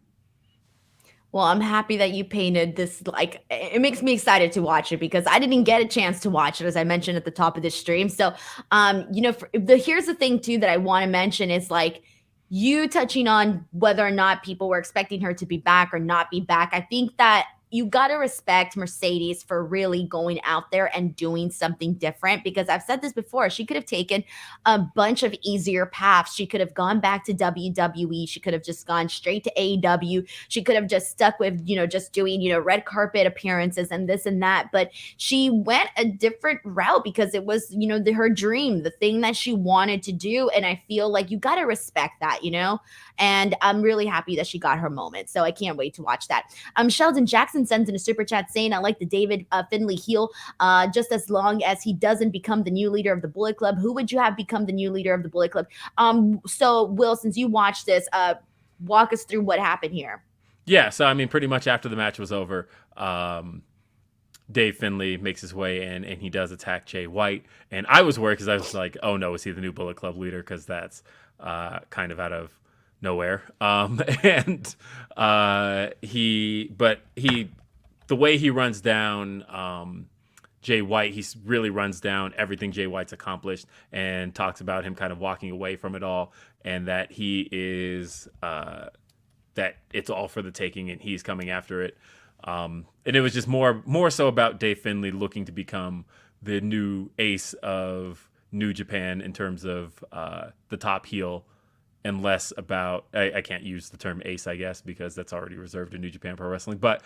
Well, I'm happy that you painted this. Like, it makes me excited to watch it because I didn't get a chance to watch it, as I mentioned at the top of this stream. So, here's the thing too that I want to mention is like you touching on whether or not people were expecting her to be back or not be back. I think that you got to respect Mercedes for really going out there and doing something different, because I've said this before. She could have taken a bunch of easier paths. She could have gone back to WWE. She could have just gone straight to AEW. She could have just stuck with, just doing, red carpet appearances and this and that. But she went a different route because it was, her dream, the thing that she wanted to do. And I feel like you got to respect that, and I'm really happy that she got her moment. So I can't wait to watch that. Sheldon Jackson sends in a super chat saying, I like the David Finlay heel, just as long as he doesn't become the new leader of the Bullet Club. Who would you have become the new leader of the Bullet Club? So Will, since you watched this, walk us through what happened here. Yeah, so I mean, pretty much after the match was over, Dave Finlay makes his way in and he does attack Jay White. And I was worried because I was like, oh no, is he the new Bullet Club leader? Because that's kind of out of nowhere. The way he runs down Jay White, he really runs down everything Jay White's accomplished and talks about him kind of walking away from it all, and that he is that it's all for the taking and he's coming after it. And it was just more so about Dave Finlay looking to become the new ace of New Japan in terms of the top heel, and less about, I can't use the term ace, I guess, because that's already reserved in New Japan Pro Wrestling, but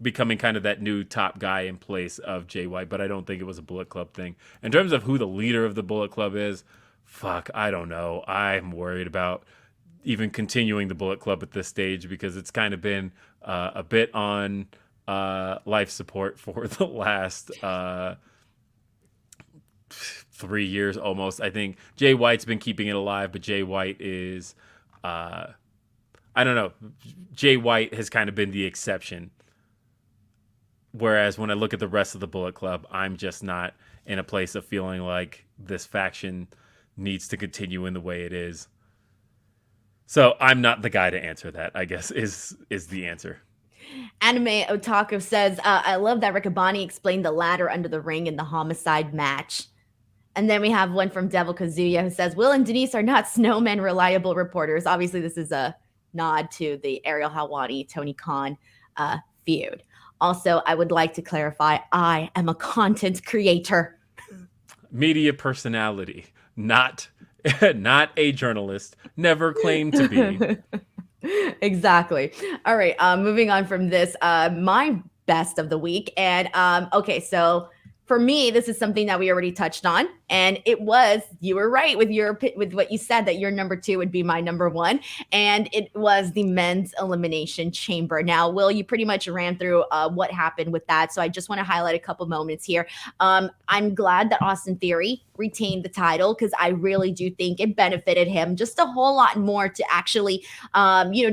becoming kind of that new top guy in place of Jay White. But I don't think it was a Bullet Club thing. In terms of who the leader of the Bullet Club is, I don't know. I'm worried about even continuing the Bullet Club at this stage because it's kind of been a bit on life support for the last 3 years almost. I think Jay White's been keeping it alive, but Jay White is, I don't know. Jay White has kind of been the exception. Whereas when I look at the rest of the Bullet Club, I'm just not in a place of feeling like this faction needs to continue in the way it is. So I'm not the guy to answer that, I guess, is the answer. Anime Otaku says, I love that Riccaboni explained the ladder under the ring in the homicide match. And then we have one from Devil Kazuya who says, Will and Denise are not snowmen reliable reporters. Obviously, this is a nod to the Ariel Helwani, Tony Khan feud. Also, I would like to clarify, I am a content creator. Media personality, not a journalist, never claimed to be. Exactly. All right, moving on from this, my best of the week. And okay, so for me, this is something that we already touched on. And you were right with what you said, that your number 2 would be my number 1. And it was the men's elimination chamber. Now, Will, you pretty much ran through what happened with that. So I just want to highlight a couple moments here. I'm glad that Austin Theory retained the title, because I really do think it benefited him just a whole lot more to actually,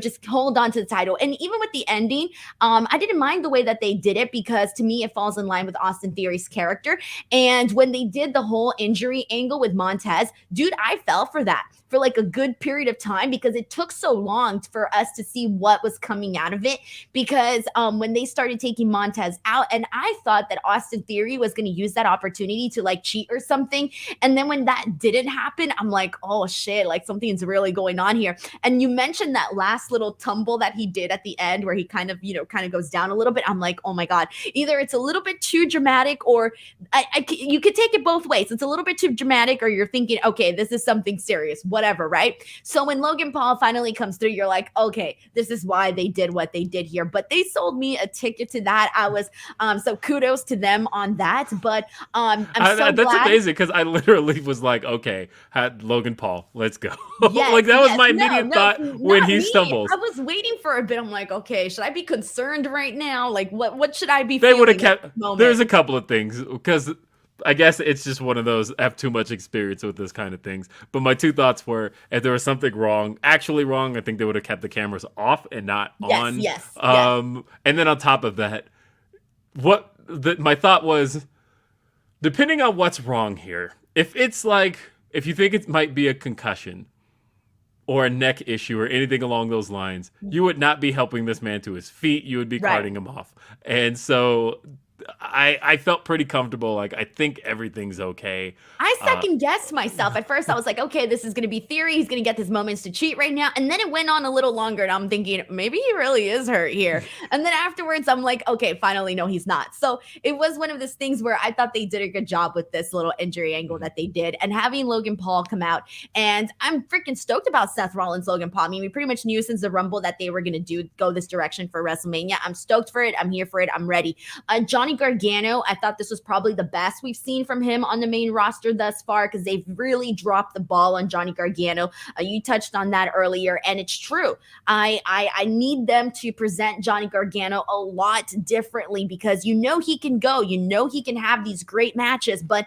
just hold on to the title. And even with the ending, I didn't mind the way that they did it, because to me, it falls in line with Austin Theory's character. And when they did the whole injury angle with Montez, dude, I fell for that for like a good period of time, because it took so long for us to see what was coming out of it. Because when they started taking Montez out, and I thought that Austin Theory was going to use that opportunity to like cheat or something. And then when that didn't happen, I'm like, oh shit, like something's really going on here. And you mentioned that last little tumble that he did at the end, where he kind of goes down a little bit. I'm like, oh my God, either it's a little bit too dramatic, or you could take it both ways. It's a little bit too dramatic, or you're thinking, okay, this is something serious, whatever, right? So when Logan Paul finally comes through, you're like, okay, this is why they did what they did here. But they sold me a ticket to that. I was so kudos to them on that. But that's glad. Amazing, because I literally was like, okay, had Logan Paul, let's go. Yes, like that was my immediate thought when he stumbles. I was waiting for a bit. I'm like, okay, should I be concerned right now? Like, what should I be? They would have kept. There's a couple of things, because I guess it's just one of those, I have too much experience with this kind of things. But my 2 thoughts were, if there was something actually wrong, I think they would have kept the cameras off and not on. Yes. And then on top of that, my thought was, depending on what's wrong here, if you think it might be a concussion or a neck issue or anything along those lines, you would not be helping this man to his feet. You would be carting him off. And so I felt pretty comfortable. Like, I think everything's okay. I second guessed myself. At first, I was like, okay, this is going to be Theory. He's going to get his moments to cheat right now. And then it went on a little longer, and I'm thinking, maybe he really is hurt here. And then afterwards, I'm like, okay, finally, no, he's not. So it was one of those things where I thought they did a good job with this little injury angle that they did, and having Logan Paul come out. And I'm freaking stoked about Seth Rollins, Logan Paul. I mean, we pretty much knew since the Rumble that they were going to go this direction for WrestleMania. I'm stoked for it. I'm here for it. I'm ready. Johnny Gargano, I thought this was probably the best we've seen from him on the main roster thus far, because they've really dropped the ball on Johnny Gargano. You touched on that earlier, and it's true. I need them to present Johnny Gargano a lot differently, because he can go, he can have these great matches. But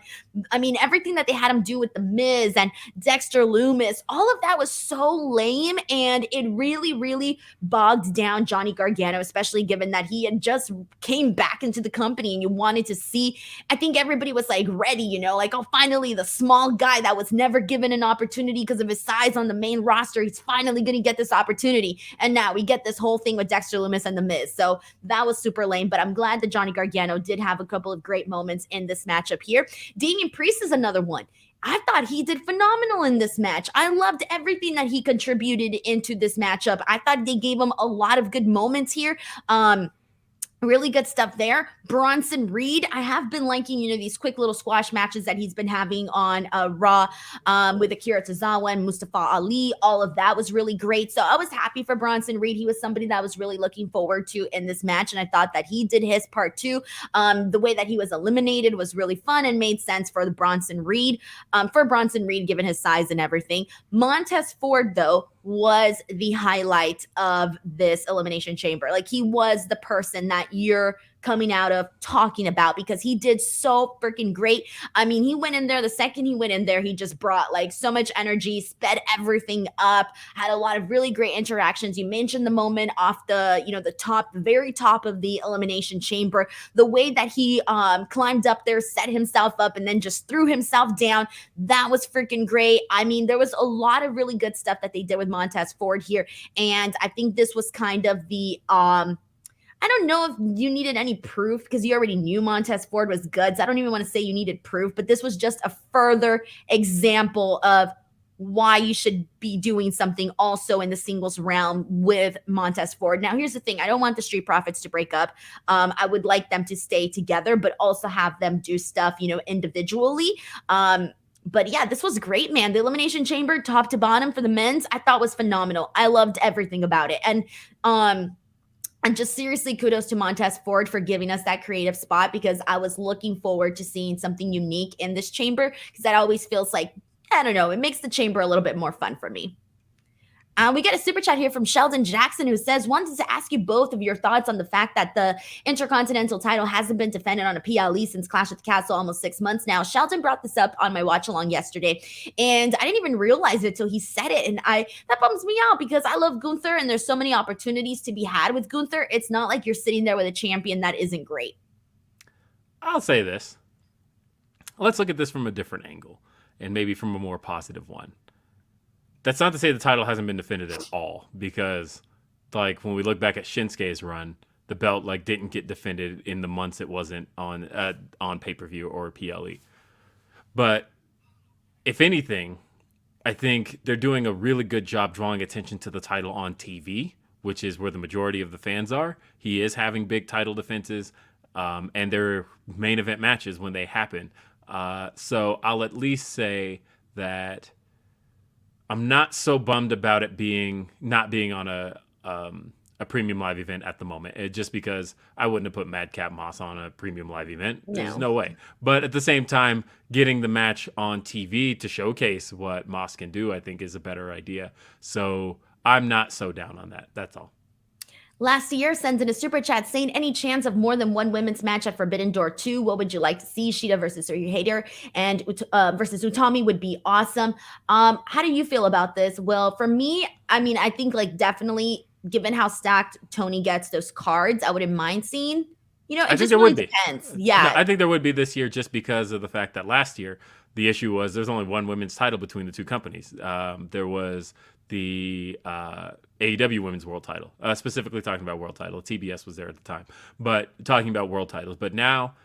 I mean, everything that they had him do with The Miz and Dexter Lumis, all of that was so lame, and it really, really bogged down Johnny Gargano, especially given that he had just came back into the company, and you wanted to see, I think everybody was like ready, like, oh, finally the small guy that was never given an opportunity because of his size on the main roster, he's finally going to get this opportunity. And now we get this whole thing with Dexter Lumis and The Miz. So that was super lame, but I'm glad that Johnny Gargano did have a couple of great moments in this matchup here. Damian Priest is another one. I thought he did phenomenal in this match. I loved everything that he contributed into this matchup. I thought they gave him a lot of good moments here. Really good stuff there. Bronson Reed, I have been liking, these quick little squash matches that he's been having on Raw with Akira Tozawa and Mustafa Ali. All of that was really great. So I was happy for Bronson Reed. He was somebody that I was really looking forward to in this match, and I thought that he did his part too. The way that he was eliminated was really fun and made sense for Bronson Reed, given his size and everything. Montez Ford, though, was the highlight of this Elimination Chamber. Like, he was the person that you're coming out of talking about, because he did so freaking great. I mean, he went in there, the second he went in there, he just brought like so much energy, sped everything up, had a lot of really great interactions. You mentioned the moment off the, the very top of the Elimination Chamber, the way that he climbed up there, set himself up, and then just threw himself down. That was freaking great. I mean, there was a lot of really good stuff that they did with Montez Ford here. And I think this was kind of the, I don't know if you needed any proof, because you already knew Montez Ford was good. So I don't even want to say you needed proof, but this was just a further example of why you should be doing something also in the singles realm with Montez Ford. Now, here's the thing. I don't want the Street Profits to break up. I would like them to stay together, but also have them do stuff, individually. But yeah, this was great, man. The Elimination Chamber, top to bottom for the men's, I thought was phenomenal. I loved everything about it. And, And just seriously, kudos to Montez Ford for giving us that creative spot, because I was looking forward to seeing something unique in this chamber, because that always feels like, I don't know, it makes the chamber a little bit more fun for me. We get a super chat here from Sheldon Jackson, who says, wanted to ask you both of your thoughts on the fact that the Intercontinental title hasn't been defended on a PLE since Clash at the Castle almost 6 months now. Sheldon brought this up on my watch along yesterday, and I didn't even realize it till he said it. And that bums me out, because I love Gunther and there's so many opportunities to be had with Gunther. It's not like you're sitting there with a champion that isn't great. I'll say this. Let's look at this from a different angle, and maybe from a more positive one. That's not to say the title hasn't been defended at all, because like when we look back at Shinsuke's run, the belt like didn't get defended in the months it wasn't on pay-per-view or PLE. But if anything, I think they're doing a really good job drawing attention to the title on TV, which is where the majority of the fans are. He is having big title defenses, and they're main event matches when they happen. So I'll at least say that I'm not so bummed about it not being on a premium live event at the moment. Just because I wouldn't have put Madcap Moss on a premium live event. There's no way. But at the same time, getting the match on TV to showcase what Moss can do, I think, is a better idea. So I'm not so down on that. That's all. Last year sends in a super chat saying, any chance of more than one women's match at Forbidden Door 2? What would you like to see? Shida versus Ryu Hader and versus Utami would be awesome. How do you feel about this? Well, for me, I mean, I think like definitely, given how stacked Tony gets those cards, I wouldn't mind seeing. You know, it just really depends. Yeah. No, I think there would be this year, just because of the fact that last year the issue was there's only one women's title between the two companies. There was the AEW Women's World title, specifically talking about world title. TBS was there at the time, but talking about world titles. But now,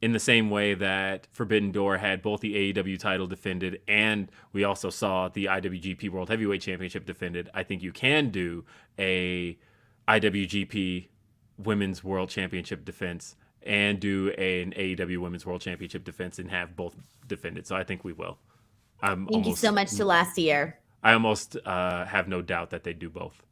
in the same way that Forbidden Door had both the AEW title defended and we also saw the IWGP World Heavyweight Championship defended, I think you can do a IWGP Women's World Championship defense and do an AEW Women's World Championship defense and have both defended. So I think we will. Thank you so much to last year. I almost have no doubt that they do both.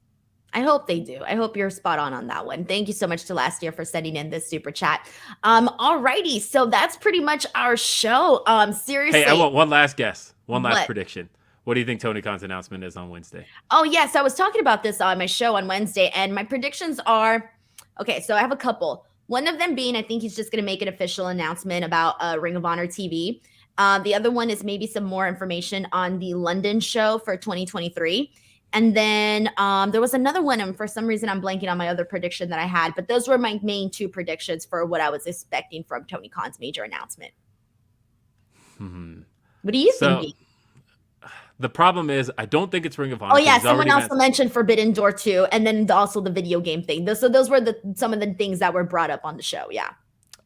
I hope they do. I hope you're spot on that one. Thank you so much to last year for sending in this super chat. Alrighty, so that's pretty much our show. Seriously. Hey, I want one last guess. One last prediction. What do you think Tony Khan's announcement is on Wednesday? Oh, yes. I was talking about this on my show on Wednesday, and my predictions are, okay, so I have a couple. One of them being, I think he's just going to make an official announcement about Ring of Honor TV. The other one is maybe some more information on the London show for 2023. And then there was another one, and for some reason I'm blanking on my other prediction that I had, but those were my main two predictions for what I was expecting from Tony Khan's major announcement. What are you thinking? The problem is, I don't think it's Ring of Honor. Oh yeah, someone else mentioned Forbidden Door 2, and then also the video game thing. So those were some of the things that were brought up on the show. Yeah.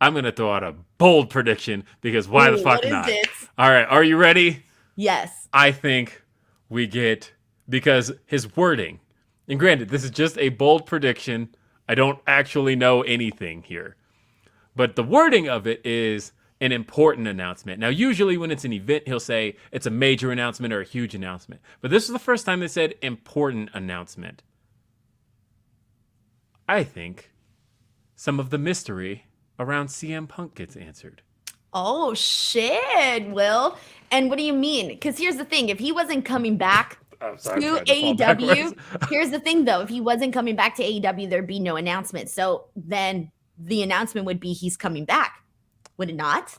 I'm gonna throw out a bold prediction, because why the fuck not? It? All right, are you ready? Yes. I think we get, because his wording, and granted, this is just a bold prediction. I don't actually know anything here, but the wording of it is an important announcement. Now, usually when it's an event, he'll say it's a major announcement or a huge announcement. But this is the first time they said important announcement. I think some of the mystery around CM Punk gets answered. Oh, shit, Will. And what do you mean? Because here's the thing. If he wasn't coming back to AEW, here's the thing, though. If he wasn't coming back to AEW, there'd be no announcement. So then the announcement would be he's coming back. Would it not?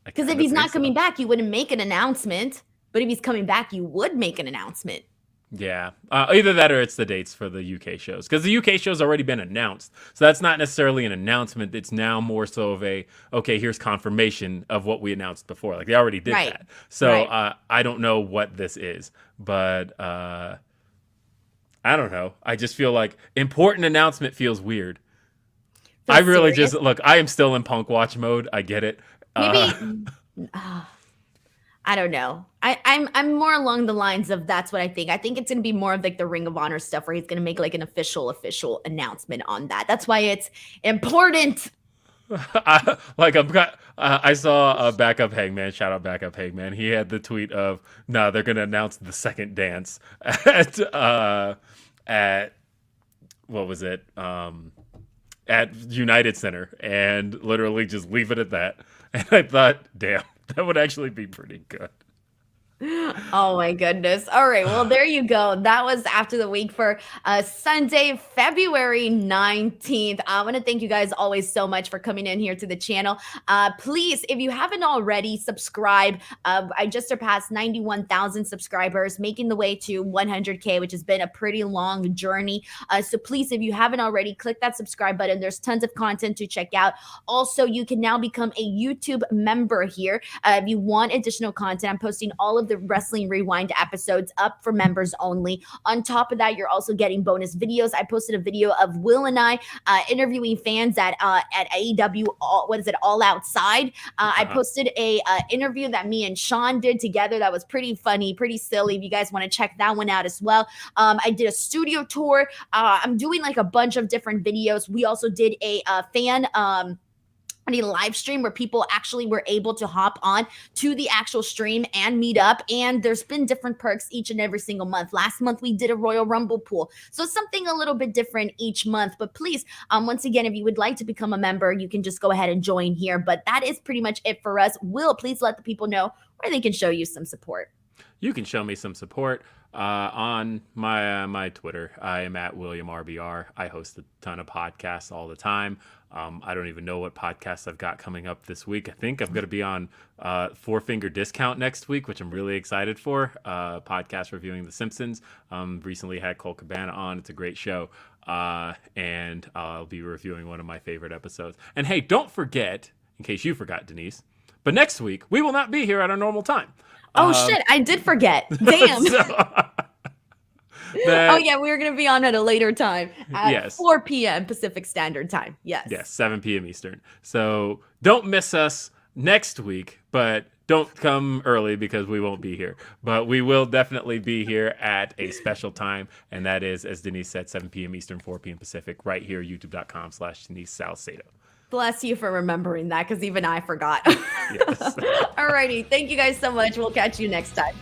Because if he's not coming back, you wouldn't make an announcement. But if he's coming back, you would make an announcement. Yeah. Either that or it's the dates for the UK shows. Because the UK show's already been announced. So that's not necessarily an announcement. It's now more so of okay, here's confirmation of what we announced before. Like, they already did that. So I don't know what this is. But I don't know. I just feel like important announcement feels weird. I really serious? Look, I am still in Punk watch mode. I get it. Maybe I don't know. I'm more along the lines of that's what I think. I think it's gonna be more of like the Ring of Honor stuff where he's gonna make like an official announcement on that. That's why it's important. I saw a Backup Hangman. Shout out Backup Hangman. He had the tweet of, "No, they're gonna announce the second dance at what was it? At United Center, and literally just leave it at that. And I thought, damn, that would actually be pretty good. Oh my goodness. All right. Well, there you go. That was After the Week for Sunday, February 19th. I want to thank you guys always so much for coming in here to the channel. Please, if you haven't already, subscribe. I just surpassed 91,000 subscribers, making the way to 100K, which has been a pretty long journey. So please, if you haven't already, click that subscribe button. There's tons of content to check out. Also, you can now become a YouTube member here. If you want additional content, I'm posting all of the Wrestling Rewind episodes up for members only. On top of that, you're also getting bonus videos. I posted a video of Will and I interviewing fans at AEW, All Outside. I posted a interview that me and Sean did together that was pretty funny, pretty silly. If you guys want to check that one out as well. I did a studio tour. I'm doing like a bunch of different videos. We also did a fan live stream where people actually were able to hop on to the actual stream and meet up. And there's been different perks each and every single month. Last month, we did a Royal Rumble pool. So something a little bit different each month. But please, once again, if you would like to become a member, you can just go ahead and join here. But that is pretty much it for us. Will, please let the people know where they can show you some support. You can show me some support on my Twitter. I am at WilliamRBR. I host a ton of podcasts all the time. I don't even know what podcasts I've got coming up this week. I think I'm going to be on Four Finger Discount next week, which I'm really excited for. Podcast reviewing The Simpsons. Recently had Cole Cabana on. It's a great show. And I'll be reviewing one of my favorite episodes. And hey, don't forget, in case you forgot, Denise, but next week we will not be here at our normal time. Oh, shit. I did forget. Damn. Oh, yeah. We were going to be on at a later time at 4 p.m. Pacific Standard Time. Yes. Yes. 7 p.m. Eastern. So don't miss us next week, but don't come early because we won't be here. But we will definitely be here at a special time. And that is, as Denise said, 7 p.m. Eastern, 4 p.m. Pacific, right here, youtube.com/Denise Salcedo. Bless you for remembering that, because even I forgot. Yes. Alrighty. Thank you guys so much. We'll catch you next time.